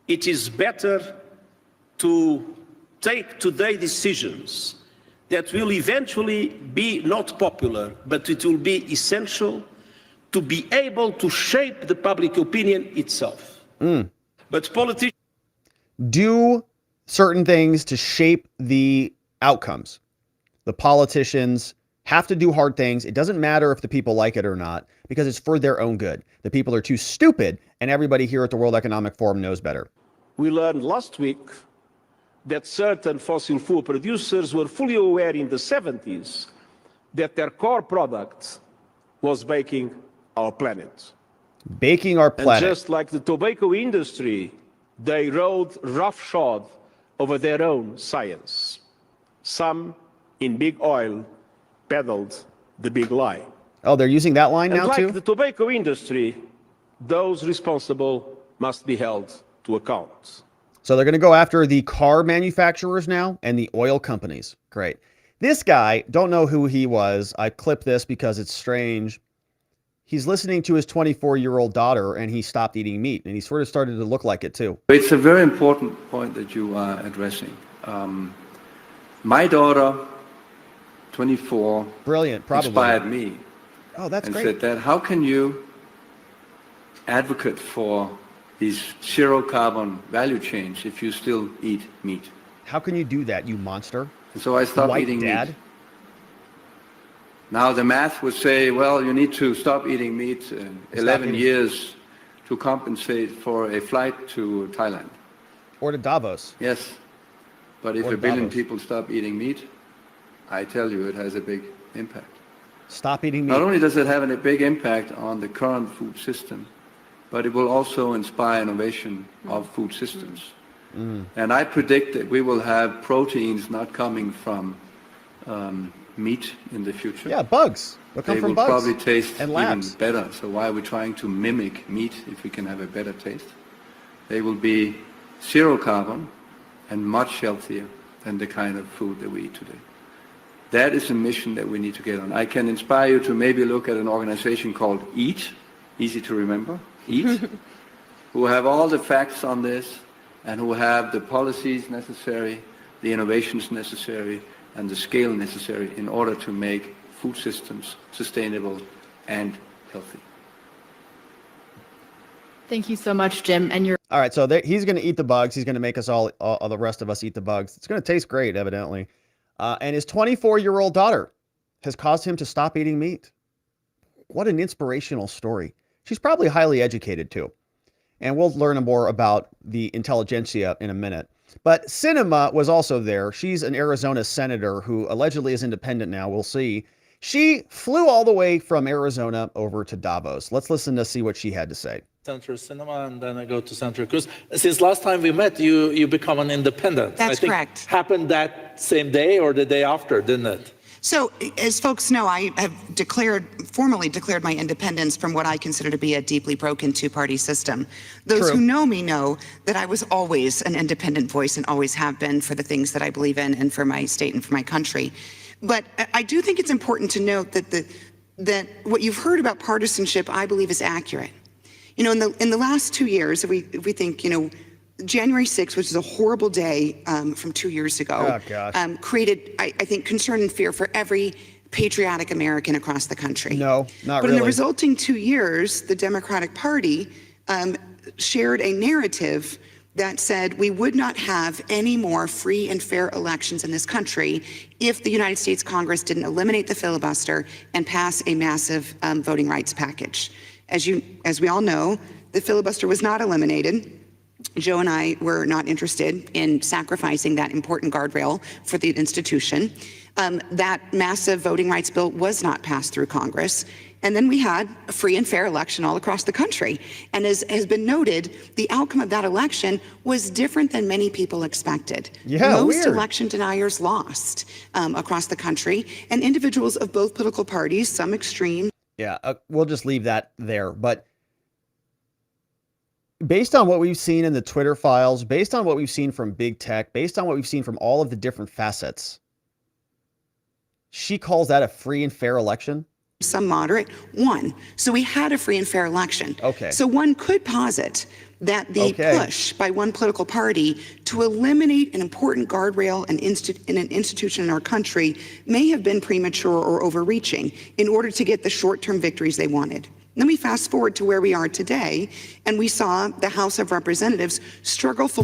It is better to take today decisions that will eventually be not popular, but it will be essential to be able to shape the public opinion itself. But politicians do certain things to shape the outcomes. The politicians have to do hard things. It doesn't matter if the people like it or not, because it's for their own good. The people are too stupid, and everybody here at the World Economic Forum knows better. We learned last week that certain fossil fuel producers were fully aware in the 70s that their core product was baking our planet. Baking our planet. And just like the tobacco industry, they rode roughshod over their own science. Some in big oil peddled the big lie. Oh, they're using that line now like too? Like the tobacco industry, those responsible must be held to account. So they're going to go after the car manufacturers now and the oil companies. Great. This guy, don't know who he was. I clipped this because it's strange. He's listening to his 24-year-old daughter, and he stopped eating meat, and he sort of started to look like it too. It's a very important point that you are addressing. My daughter, 24, brilliant, probably inspired me. Oh, that's and great. Said that, how can you advocate for these zero carbon value chains if you still eat meat? How can you do that, you monster? So I stopped White eating dad? meat. Now the math would say, well, you need to stop eating meat in 11 years to compensate for a flight to Thailand. Or to Davos. Yes. But if Or a billion Davos. people stop eating meat, I tell you, it has a big impact. Stop eating meat. Not only does it have a big impact on the current food system, but it will also inspire innovation of food systems. And I predict that we will have proteins not coming from meat in the future. Yeah, bugs. They'll come They from will bugs probably taste and even labs. better. So why are we trying to mimic meat if we can have a better taste? They will be zero carbon and much healthier than the kind of food that we eat today. That is a mission that we need to get on. I can inspire you to maybe look at an organization called EAT, easy to remember, EAT, who have all the facts on this and who have the policies necessary, the innovations necessary, and the scale necessary in order to make food systems sustainable and healthy. Thank you so much, Jim. And you're All right, so he's going to eat the bugs. He's going to make us all the rest of us eat the bugs. It's going to taste great, evidently. And his 24-year-old daughter has caused him to stop eating meat. What an inspirational story. She's probably highly educated, too. And we'll learn more about the intelligentsia in a minute. But Sinema was also there. She's an Arizona senator who allegedly is independent now. We'll see. She flew all the way from Arizona over to Davos. Let's listen to see what she had to say. Senator Sinema, and then I go to Senator Cruz. Since last time we met, you become an independent. That's I think correct. Happened that same day or the day after, didn't it? So, as folks know, I have formally declared my independence from what I consider to be a deeply broken two-party system. Those True. who know me know that I was always an independent voice and always have been for the things that I believe in and for my state and for my country. But I do think it's important to note that what you've heard about partisanship, I believe, is accurate. You know, in the last 2 years, if we think, you know, January 6th, which is a horrible day from 2 years ago, created, I think, concern and fear for every patriotic American across the country. No, not But really. in the resulting 2 years, the Democratic Party shared a narrative that said we would not have any more free and fair elections in this country if the United States Congress didn't eliminate the filibuster and pass a massive voting rights package. As we all know, the filibuster was not eliminated. Joe and I were not interested in sacrificing that important guardrail for the institution. That massive voting rights bill was not passed through Congress. And then we had a free and fair election all across the country. And as has been noted, the outcome of that election was different than many people expected. Yeah, Most weird. election deniers lost across the country, and individuals of both political parties, some extreme. Yeah, we'll just leave that there. But based on what we've seen in the Twitter files, based on what we've seen from big tech, based on what we've seen from all of the different facets, she calls that a free and fair election? Some moderate, won. So we had a free and fair election. Okay. So one could posit that the push by one political party to eliminate an important guardrail in an institution in our country may have been premature or overreaching in order to get the short-term victories they wanted. Then we fast forward to where we are today, and we saw the House of Representatives struggle for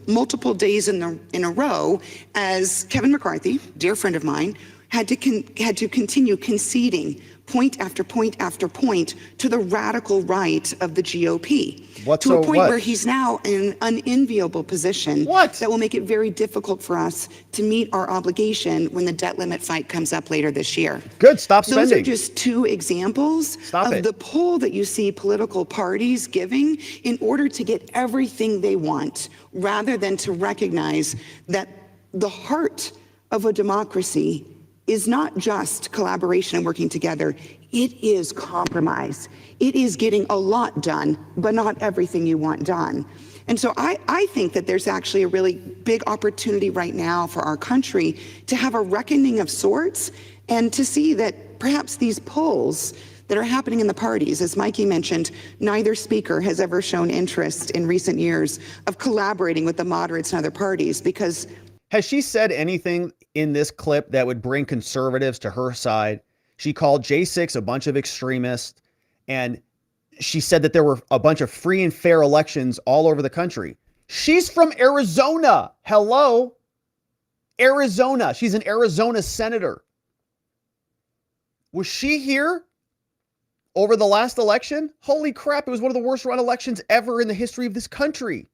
multiple days in a row as Kevin McCarthy, dear friend of mine, had to continue conceding point after point after point to the radical right of the GOP. To a point where he's now in an unenviable position that will make it very difficult for us to meet our obligation when the debt limit fight comes up later this year. Good, stop spending. Those are just two examples of the pull that you see political parties giving in order to get everything they want, rather than to recognize that the heart of a democracy is not just collaboration and working together. It is compromise. It is getting a lot done, but not everything you want done. And so I think that there's actually a really big opportunity right now for our country to have a reckoning of sorts and to see that perhaps these pulls that are happening in the parties, as Mikey mentioned, neither speaker has ever shown interest in recent years of collaborating with the moderates and other parties because... Has she said anything in this clip that would bring conservatives to her side? She called J6 a bunch of extremists, and she said that there were a bunch of free and fair elections all over the country. She's from Arizona. Hello. Arizona. She's an Arizona senator. Was she here over the last election? Holy crap, it was one of the worst run elections ever in the history of this country.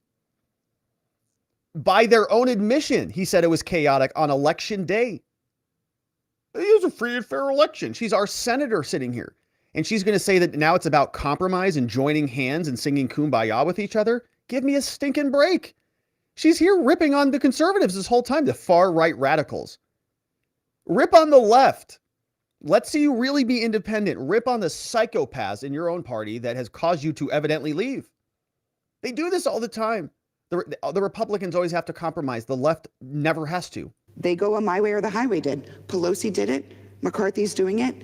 By their own admission, he said it was chaotic on election day. It was a free and fair election. She's our senator sitting here. And she's going to say that now it's about compromise and joining hands and singing kumbaya with each other? Give me a stinking break. She's here ripping on the conservatives this whole time, the far-right radicals. Rip on the left. Let's see you really be independent. Rip on the psychopaths in your own party that has caused you to evidently leave. They do this all the time. The Republicans always have to compromise. The left never has to. They go a my way or the highway did. Pelosi did it. McCarthy's doing it.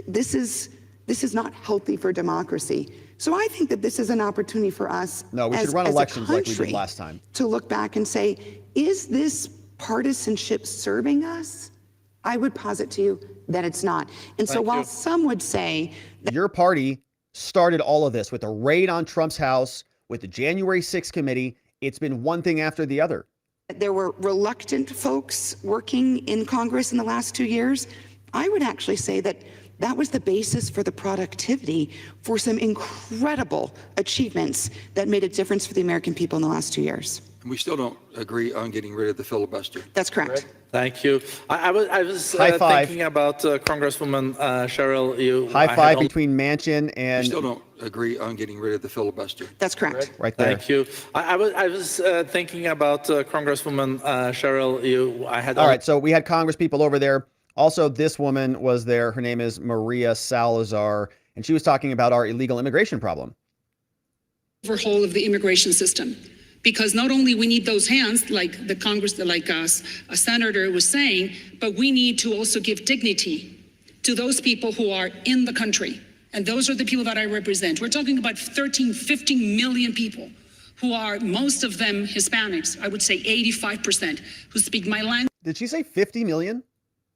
This is not healthy for democracy. So I think that this is an opportunity for us we should run elections like we did last time. To look back and say, is this partisanship serving us? I would posit to you that it's not. And so while some would say that your party started all of this with a raid on Trump's house, with the January 6th committee, it's been one thing after the other. There were reluctant folks working in Congress in the last 2 years. I would actually say that that was the basis for the productivity for some incredible achievements that made a difference for the American people in the last 2 years. And we still don't agree on getting rid of the filibuster. That's correct. Thank you. I was thinking about Congresswoman Cheryl. High five between Manchin and... We still don't agree on getting rid of the filibuster. That's correct. Right there. Thank you. I was thinking about Congresswoman Cheryl. All right, so we had Congresspeople over there. Also, this woman was there. Her name is Maria Salazar, and she was talking about our illegal immigration problem. Overhaul of the immigration system, because not only we need those hands, like the Congress, like a senator was saying, but we need to also give dignity to those people who are in the country, and those are the people that I represent. We're talking about 15 million people who are, most of them Hispanics. I would say 85% who speak my language. Did she say 50 million?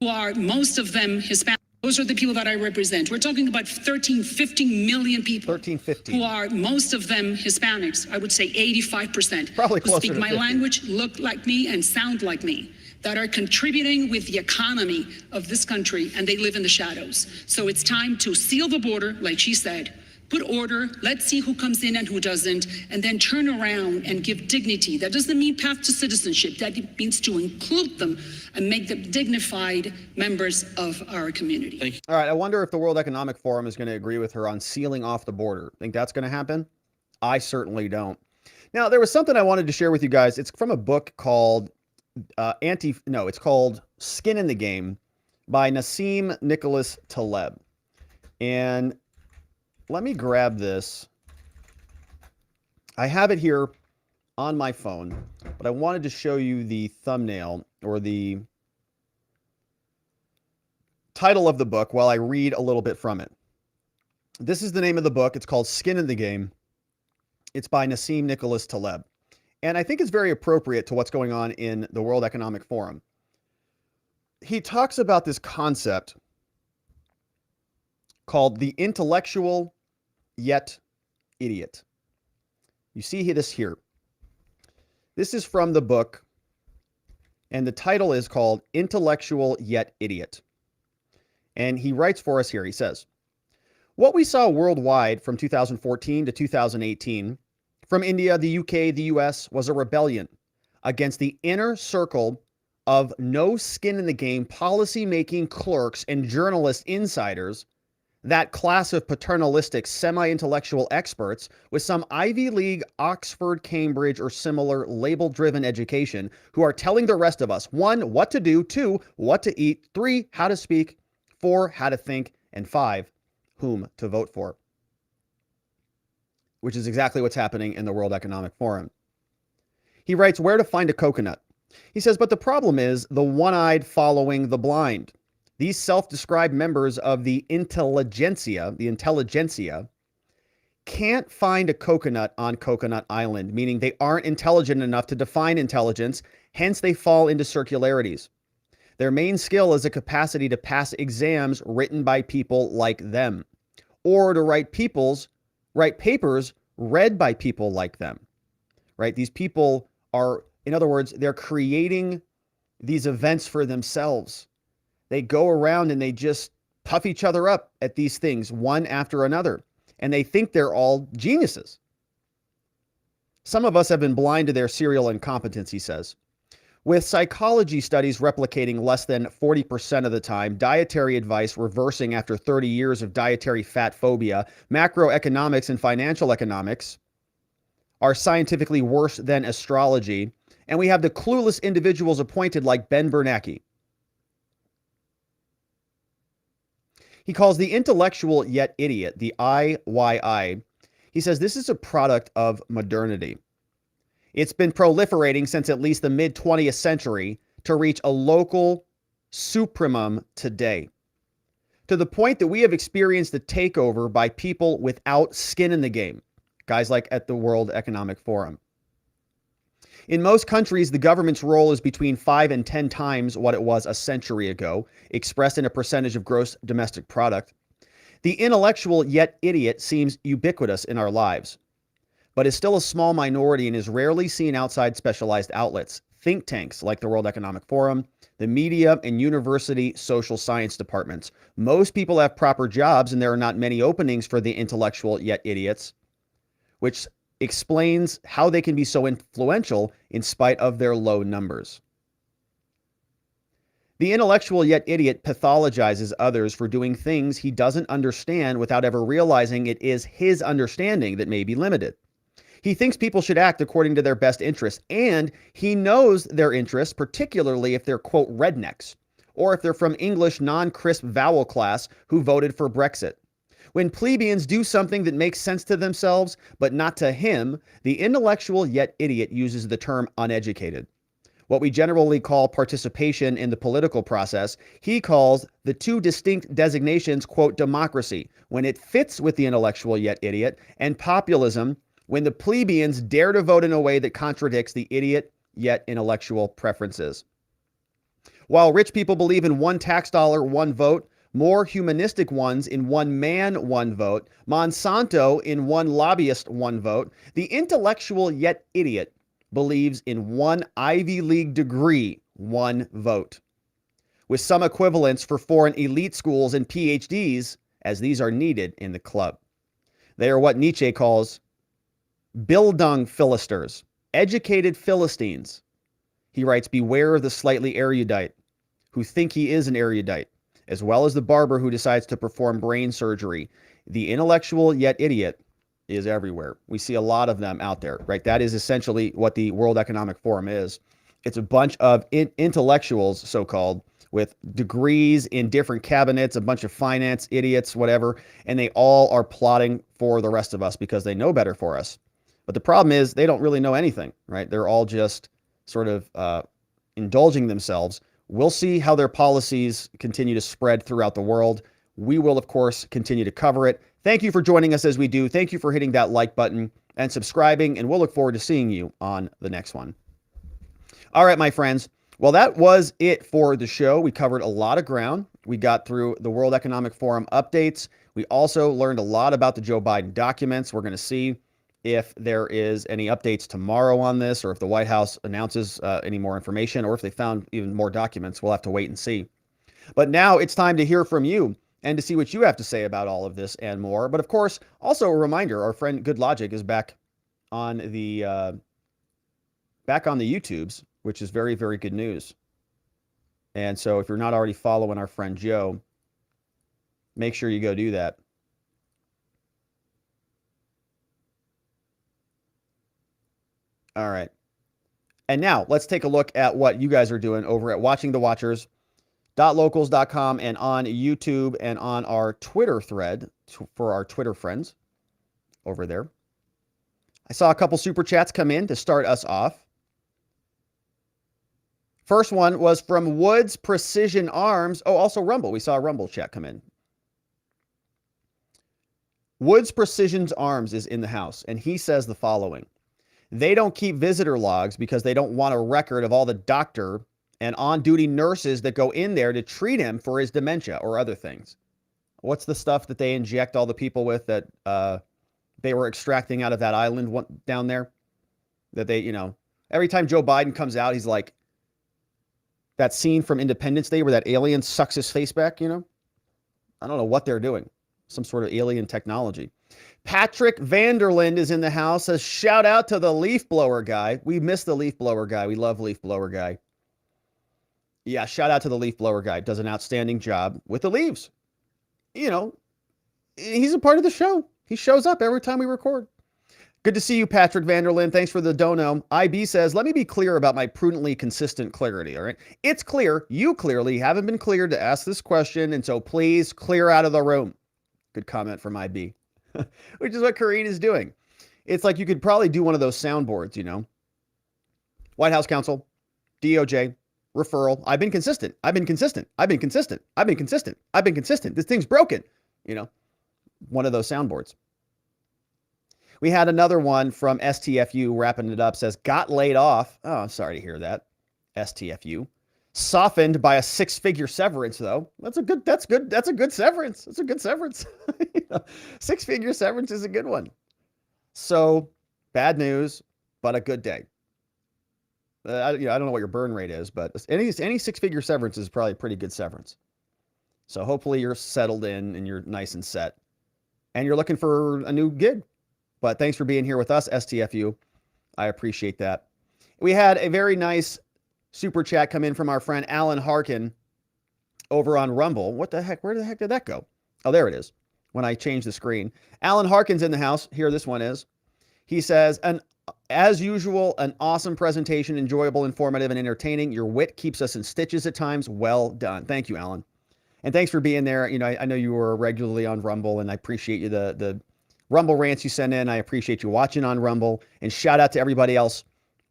Who are, most of them Hispanic. Those are the people that I represent. We're talking about 15 million people. 15. Who are, most of them Hispanics. I would say 85%. Probably who closer speak to my 50. language, look like me, and sound like me, that are contributing with the economy of this country, and they live in the shadows. So it's time to seal the border, like she said, put order, let's see who comes in and who doesn't, and then turn around and give dignity. That doesn't mean path to citizenship. That means to include them and make them dignified members of our community. Thank you. All right, I wonder if the World Economic Forum is going to agree with her on sealing off the border. Think that's going to happen? I certainly don't. Now, there was something I wanted to share with you guys. It's from a book called it's called Skin in the Game by Nassim Nicholas Taleb. And let me grab this. I have it here on my phone, but I wanted to show you the thumbnail or the title of the book while I read a little bit from it. This is the name of the book. It's called Skin in the Game. It's by Nassim Nicholas Taleb. And I think it's very appropriate to what's going on in the World Economic Forum. He talks about this concept called the intellectual yet idiot. You see this here. This is from the book, and the title is called Intellectual Yet Idiot. And he writes for us here. He says, what we saw worldwide from 2014 to 2018, from India, the UK, the US, was a rebellion against the inner circle of no skin in the game policy-making clerks and journalist insiders, that class of paternalistic semi-intellectual experts with some Ivy League, Oxford, Cambridge, or similar label-driven education who are telling the rest of us, 1, what to do, 2, what to eat, 3, how to speak, 4, how to think, and 5, whom to vote for. Which is exactly what's happening in the World Economic Forum. He writes, where to find a coconut. He says, but the problem is the one-eyed following the blind. These self-described members of the intelligentsia, can't find a coconut on Coconut Island, meaning they aren't intelligent enough to define intelligence, hence they fall into circularities. Their main skill is a capacity to pass exams written by people like them, or to write papers read by people like them, right? These people are, in other words, they're creating these events for themselves. They go around and they just puff each other up at these things one after another, and they think they're all geniuses. Some of us have been blind to their serial incompetence, he says. With psychology studies replicating less than 40% of the time, dietary advice reversing after 30 years of dietary fat phobia, macroeconomics and financial economics are scientifically worse than astrology, and we have the clueless individuals appointed like Ben Bernanke. He calls the intellectual yet idiot, the IYI. He says this is a product of modernity. It's been proliferating since at least the mid-20th century to reach a local supremum today, to the point that we have experienced a takeover by people without skin in the game, guys like at the World Economic Forum. In most countries, the government's role is between 5 and 10 times what it was a century ago, expressed in a percentage of gross domestic product. The intellectual yet idiot seems ubiquitous in our lives, but is still a small minority and is rarely seen outside specialized outlets, think tanks like the World Economic Forum, the media, and university social science departments. Most people have proper jobs, and there are not many openings for the intellectual yet idiots, which explains how they can be so influential in spite of their low numbers. The intellectual yet idiot pathologizes others for doing things he doesn't understand without ever realizing it is his understanding that may be limited. He thinks people should act according to their best interests, and he knows their interests, particularly if they're, quote, rednecks, or if they're from English non-crisp vowel class who voted for Brexit. When plebeians do something that makes sense to themselves, but not to him, the intellectual yet idiot uses the term uneducated. What we generally call participation in the political process, he calls the two distinct designations, quote, democracy, when it fits with the intellectual yet idiot, and populism, when the plebeians dare to vote in a way that contradicts the idiot yet intellectual preferences. While rich people believe in one tax dollar, one vote, more humanistic ones in one man, one vote, Monsanto in one lobbyist, one vote, the intellectual yet idiot believes in one Ivy League degree, one vote, with some equivalents for foreign elite schools and PhDs, as these are needed in the club. They are what Nietzsche calls Bildung Philisters, educated Philistines. He writes, beware of the slightly erudite who think he is an erudite, as well as the barber who decides to perform brain surgery. The intellectual yet idiot is everywhere. We see a lot of them out there, right? That is essentially what the World Economic Forum is. It's a bunch of intellectuals, so-called, with degrees in different cabinets, a bunch of finance idiots, whatever, and they all are plotting for the rest of us because they know better for us. But the problem is they don't really know anything, right? They're all just sort of indulging themselves. We'll see how their policies continue to spread throughout the world. We will, of course, continue to cover it. Thank you for joining us as we do. Thank you for hitting that like button and subscribing, and we'll look forward to seeing you on the next one. All right, my friends. Well, that was it for the show. We covered a lot of ground. We got through the World Economic Forum updates. We also learned a lot about the Joe Biden documents. We're going to see if there is any updates tomorrow on this, or if the White House announces any more information, or if they found even more documents. We'll have to wait and see. But now it's time to hear from you and to see what you have to say about all of this and more. But of course, also a reminder, our friend Good Logic is back on the YouTubes, which is very, very good news. And so if you're not already following our friend Joe, make sure you go do that. All right. And now let's take a look at what you guys are doing over at watchingthewatchers.locals.com and on YouTube and on our Twitter thread for our Twitter friends over there. I saw a couple super chats come in to start us off. First one was from Woods Precision Arms. Oh, also Rumble. We saw a Rumble chat come in. Woods Precision Arms is in the house, and he says the following. They don't keep visitor logs because they don't want a record of all the doctor and on-duty nurses that go in there to treat him for his dementia or other things. What's the stuff that they inject all the people with that they were extracting out of that island down there? That they, every time Joe Biden comes out, he's like, that scene from Independence Day where that alien sucks his face back, I don't know what they're doing. Some sort of alien technology. Patrick Vanderland is in the house. Says, shout out to the leaf blower guy. We miss the leaf blower guy. We love leaf blower guy. Yeah, shout out to the leaf blower guy. Does an outstanding job with the leaves. He's a part of the show. He shows up every time we record. Good to see you, Patrick Vanderland. Thanks for the dono. IB says, let me be clear about my prudently consistent clarity, all right? It's clear. You clearly haven't been cleared to ask this question, and so please clear out of the room. Good comment from IB, which is what Karine is doing. It's like you could probably do one of those soundboards, White House counsel, DOJ, referral. I've been consistent. I've been consistent. I've been consistent. I've been consistent. I've been consistent. This thing's broken. One of those soundboards. We had another one from STFU wrapping it up. Says, got laid off. Oh, I'm sorry to hear that. STFU. Softened by a 6-figure severance, though. That's a good severance. That's a good severance. 6-figure severance is a good one. So bad news, but a good day. I don't know what your burn rate is, but any 6-figure severance is probably a pretty good severance. So hopefully you're settled in and you're nice and set and you're looking for a new gig. But thanks for being here with us, STFU. I appreciate that. We had a very nice super chat come in from our friend Alan Harkin over on Rumble. What the heck? Where the heck did that go? Oh, there it is. When I changed the screen. Alan Harkin's in the house. Here this one is. He says, as usual, an awesome presentation, enjoyable, informative, and entertaining. Your wit keeps us in stitches at times. Well done. Thank you, Alan. And thanks for being there. I know you were regularly on Rumble, and I appreciate you, the Rumble rants you send in. I appreciate you watching on Rumble, and shout out to everybody else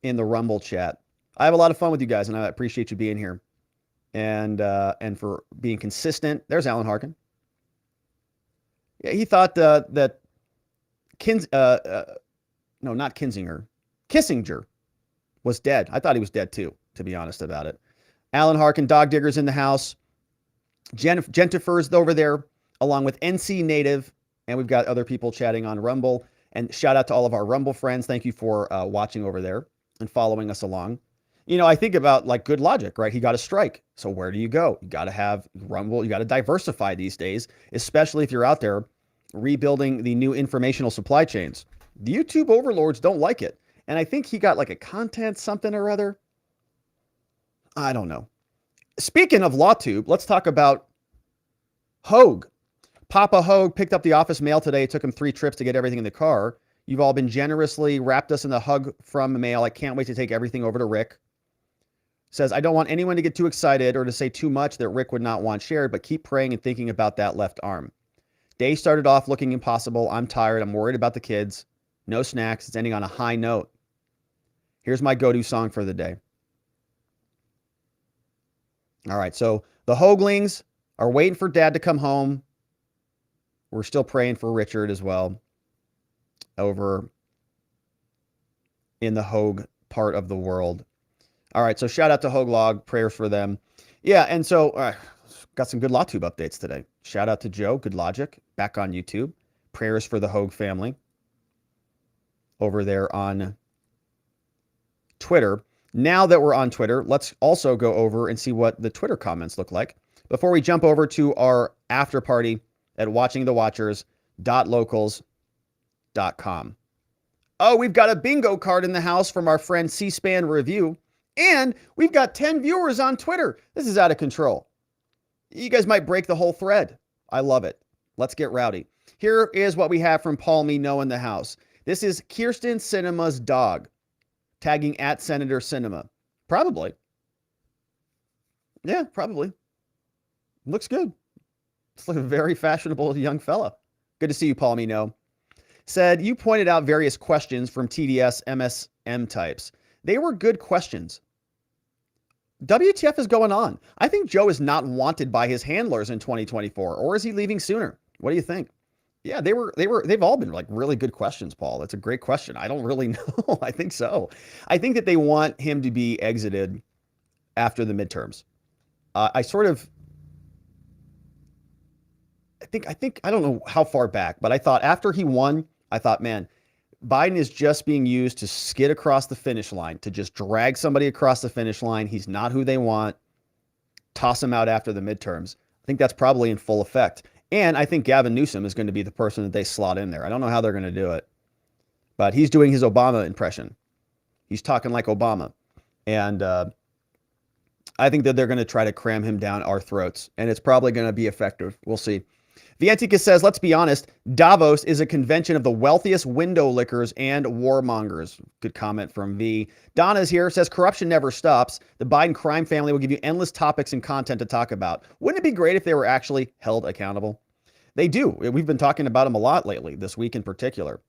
in the Rumble chat. I have a lot of fun with you guys, and I appreciate you being here and for being consistent. There's Alan Harkin. Yeah, he thought that not Kinzinger, Kissinger was dead. I thought he was dead too, to be honest about it. Alan Harkin, Dog Digger's in the house. Jennifer's over there, along with NC Native, and we've got other people chatting on Rumble. And shout out to all of our Rumble friends. Thank you for watching over there and following us along. I think about like Good Logic, right? He got a strike. So where do you go? You got to have Rumble. You got to diversify these days, especially if you're out there rebuilding the new informational supply chains. The YouTube overlords don't like it. And I think he got like a content something or other. I don't know. Speaking of LawTube, let's talk about Hogue. Papa Hogue picked up the office mail today. It took him 3 trips to get everything in the car. You've all been generously wrapped us in the hug from mail. I can't wait to take everything over to Rick. Says, I don't want anyone to get too excited or to say too much that Rick would not want shared, but keep praying and thinking about that left arm. Day started off looking impossible. I'm tired. I'm worried about the kids. No snacks. It's ending on a high note. Here's my go-to song for the day. All right, so the Hoaglings are waiting for Dad to come home. We're still praying for Richard as well over in the Hogue part of the world. All right, so shout out to Hoaglog, prayers for them. Yeah, and so got some good LawTube updates today. Shout out to Joe, Good Logic, back on YouTube. Prayers for the Hogue family over there on Twitter. Now that we're on Twitter, let's also go over and see what the Twitter comments look like before we jump over to our after party at watchingthewatchers.locals.com. Oh, we've got a bingo card in the house from our friend C-SPAN Review, and we've got 10 viewers on Twitter. This is out of control. You guys might break the whole thread. I love it. Let's get rowdy. Here is what we have from Paul Mino in the house. This is Kirsten Sinema's dog, tagging at Senator Sinema. Probably. Yeah, probably. Looks good. It's like a very fashionable young fella. Good to see you, Paul Mino. Said, you pointed out various questions from TDS MSM types. They were good questions. WTF is going on? I think Joe is not wanted by his handlers in 2024, or is he leaving sooner? What do you think? Yeah, they've all been like really good questions, Paul. That's a great question. I don't really know. I think so. I think that they want him to be exited after the midterms. I don't know how far back, but I thought after he won, I thought, man, Biden is just being used to skid across the finish line, to just drag somebody across the finish line. He's not who they want. toss him out after the midterms. I think that's probably in full effect. And I think Gavin Newsom is going to be the person that they slot in there. I don't know how they're going to do it, but he's doing his Obama impression. He's talking like Obama. And I think that they're going to try to cram him down our throats, and it's probably going to be effective. We'll see. Vientica says, let's be honest, Davos is a convention of the wealthiest window lickers and warmongers. Good comment from V. Donna's here, says corruption never stops. The Biden crime family will give you endless topics and content to talk about. Wouldn't it be great if they were actually held accountable? They do. We've been talking about them a lot lately, this week in particular.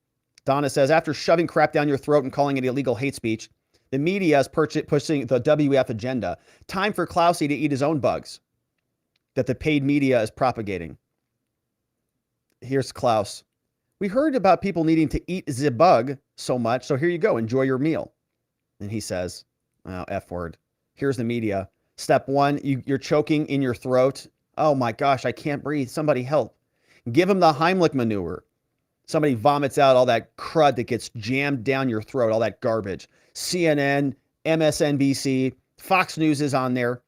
Donna says, after shoving crap down your throat and calling it illegal hate speech, the media is pushing the WEF agenda. Time for Klausy to eat his own bugs that the paid media is propagating. Here's Klaus. We heard about people needing to eat the bug so much, so here you go. Enjoy your meal. And he says, oh, F word. Here's the media. Step one, you're choking in your throat. Oh my gosh, I can't breathe. Somebody help. Give him the Heimlich maneuver. Somebody vomits out all that crud that gets jammed down your throat, all that garbage. CNN, MSNBC, Fox News is on there.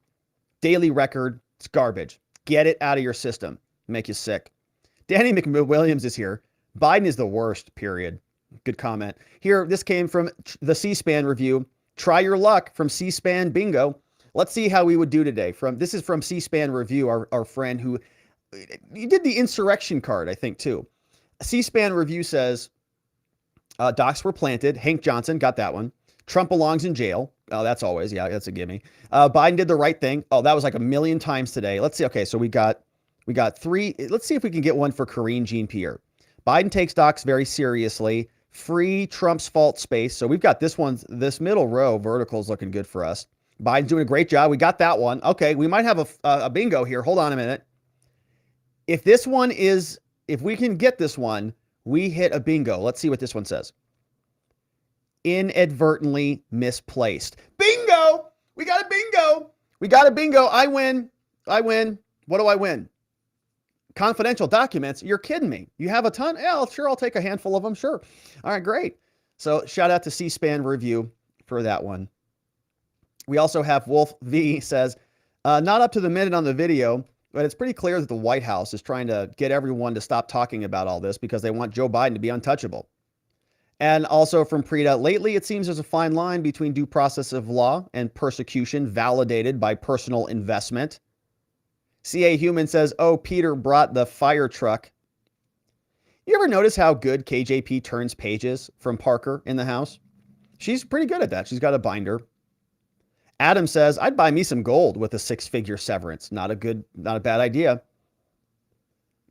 Daily Record, it's garbage. Get it out of your system. Make you sick. Danny McWilliams is here. Biden is the worst, period. Good comment. Here, this came from the C-SPAN review. Try your luck from C-SPAN bingo. Let's see how we would do today. This is from C-SPAN review, our friend who you did the insurrection card, I think, too. C-SPAN review says, docs were planted. Hank Johnson got that one. Trump belongs in jail. Oh, that's always, yeah, that's a gimme. Biden did the right thing. Oh, that was like a million times today. Let's see. Okay, so we got three. Let's see if we can get one for Karine Jean Pierre. Biden takes docs very seriously. Free Trump's fault space. So we've got this middle row vertical is looking good for us. Biden's doing a great job. We got that one. Okay, we might have a bingo here. Hold on a minute. If we can get this one, we hit a bingo. Let's see what this one says. Inadvertently misplaced. Bingo! We got a bingo. We got a bingo. I win. What do I win? Confidential documents. You're kidding me. You have a ton? Yeah, sure. I'll take a handful of them. Sure. All right, great. So shout out to C-SPAN review for that one. We also have Wolf V says, not up to the minute on the video, but it's pretty clear that the White House is trying to get everyone to stop talking about all this because they want Joe Biden to be untouchable. And also from Prita, lately it seems there's a fine line between due process of law and persecution validated by personal investment. CA Human says, oh, Peter brought the fire truck. You ever notice how good KJP turns pages from Parker in the House? She's pretty good at that. She's got a binder. Adam says, I'd buy me some gold with a 6-figure severance. Not a bad idea.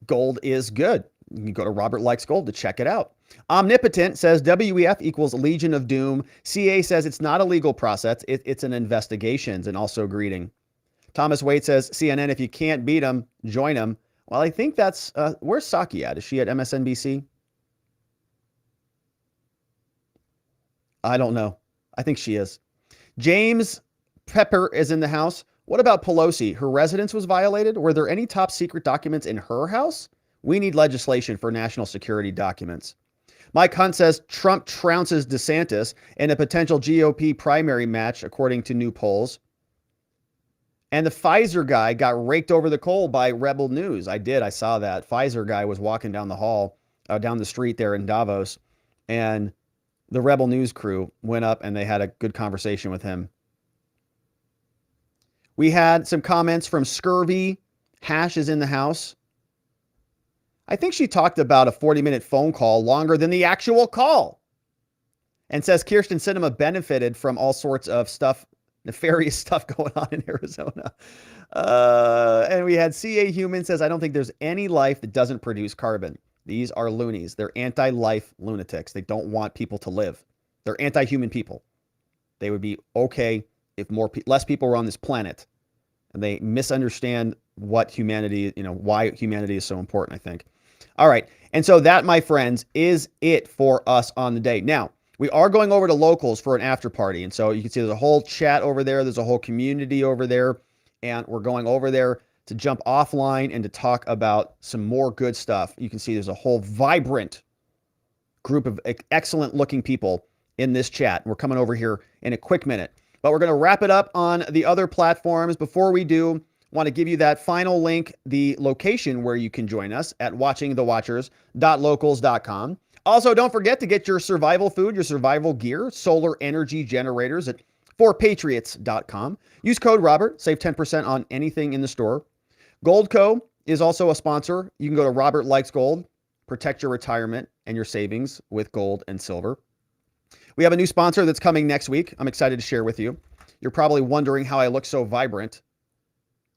Gold is good. You can go to Robert Likes Gold to check it out. Omnipotent says WEF equals Legion of Doom. CA says it's not a legal process. It's an investigations, and also greeting. Thomas Wade says, CNN, if you can't beat them, join them. Well, I think that's, where's Psaki at? Is she at MSNBC? I don't know. I think she is. James Pepper is in the house. What about Pelosi? Her residence was violated. Were there any top secret documents in her house? We need legislation for national security documents. Mike Hunt says Trump trounces DeSantis in a potential GOP primary match, according to new polls. And the Pfizer guy got raked over the coal by Rebel News. I saw that. Pfizer guy was walking down the hall, down the street there in Davos, and the Rebel News crew went up and they had a good conversation with him. We had some comments from Scurvy. Hash is in the house. I think she talked about a 40-minute phone call longer than the actual call. And says Kyrsten Sinema benefited from all sorts of stuff, nefarious stuff going on in Arizona. And we had CA Human says, I don't think there's any life that doesn't produce carbon. These are loonies. They're anti-life lunatics. They don't want people to live. They're anti-human people. They would be okay if less people were on this planet. And they misunderstand what humanity, why humanity is so important, I think. All right. And so that, my friends, is it for us on the day. Now, we are going over to locals for an after party. And so you can see there's a whole chat over there. There's a whole community over there. And we're going over there to jump offline and to talk about some more good stuff. You can see there's a whole vibrant group of excellent looking people in this chat. We're coming over here in a quick minute. But we're going to wrap it up on the other platforms. Before we do, Want to give you that final link, the location where you can join us at watchingthewatchers.locals.com. Also, don't forget to get your survival food, your survival gear, solar energy generators at forpatriots.com. Use code Robert, save 10% on anything in the store. Goldco is also a sponsor. You can go to Robert Likes Gold, protect your retirement and your savings with gold and silver. We have a new sponsor that's coming next week. I'm excited to share with you. You're probably wondering how I look so vibrant.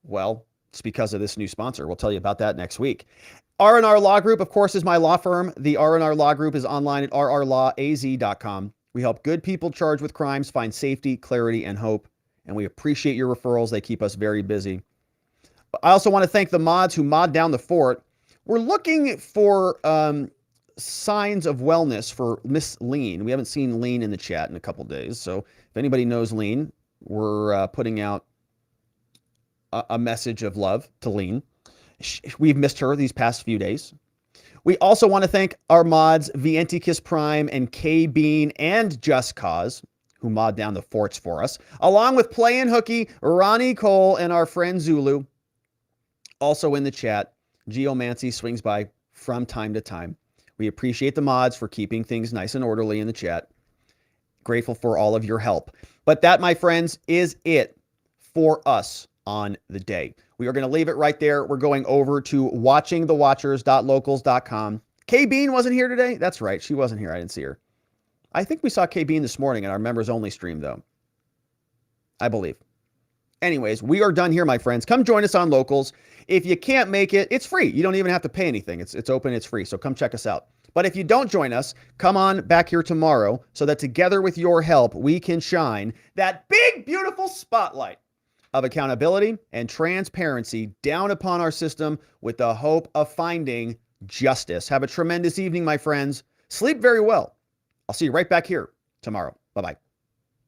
Well, it's because of this new sponsor. We'll tell you about that next week. R&R Law Group, of course, is my law firm. The R&R Law Group is online at rrlawaz.com. We help good people charged with crimes find safety, clarity, and hope. And we appreciate your referrals. They keep us very busy. I also want to thank the mods who mod down the fort. We're looking for signs of wellness for Miss Lean. We haven't seen Lean in the chat in a couple days. So if anybody knows Lean, we're putting out a message of love to Lean. We've missed her these past few days. We also want to thank our mods, Vienticus Prime and K-Bean and Just Cause, who mod down the forts for us, along with Playin' Hooky, Ronnie Cole, and our friend Zulu. Also in the chat, Geomancy swings by from time to time. We appreciate the mods for keeping things nice and orderly in the chat. Grateful for all of your help. But that, my friends, is it for us on the day. We are going to leave it right there. We're going over to watchingthewatchers.locals.com. K-Bean wasn't here today? That's right. She wasn't here. I didn't see her. I think we saw K-Bean this morning in our members only stream, though. I believe. Anyways, we are done here, my friends. Come join us on Locals. If you can't make it, it's free. You don't even have to pay anything. It's open, it's free. So come check us out. But if you don't join us, come on back here tomorrow so that together with your help, we can shine that big, beautiful spotlight of accountability and transparency down upon our system with the hope of finding justice. Have a tremendous evening, my friends. Sleep very well. I'll see you right back here tomorrow. Bye-bye.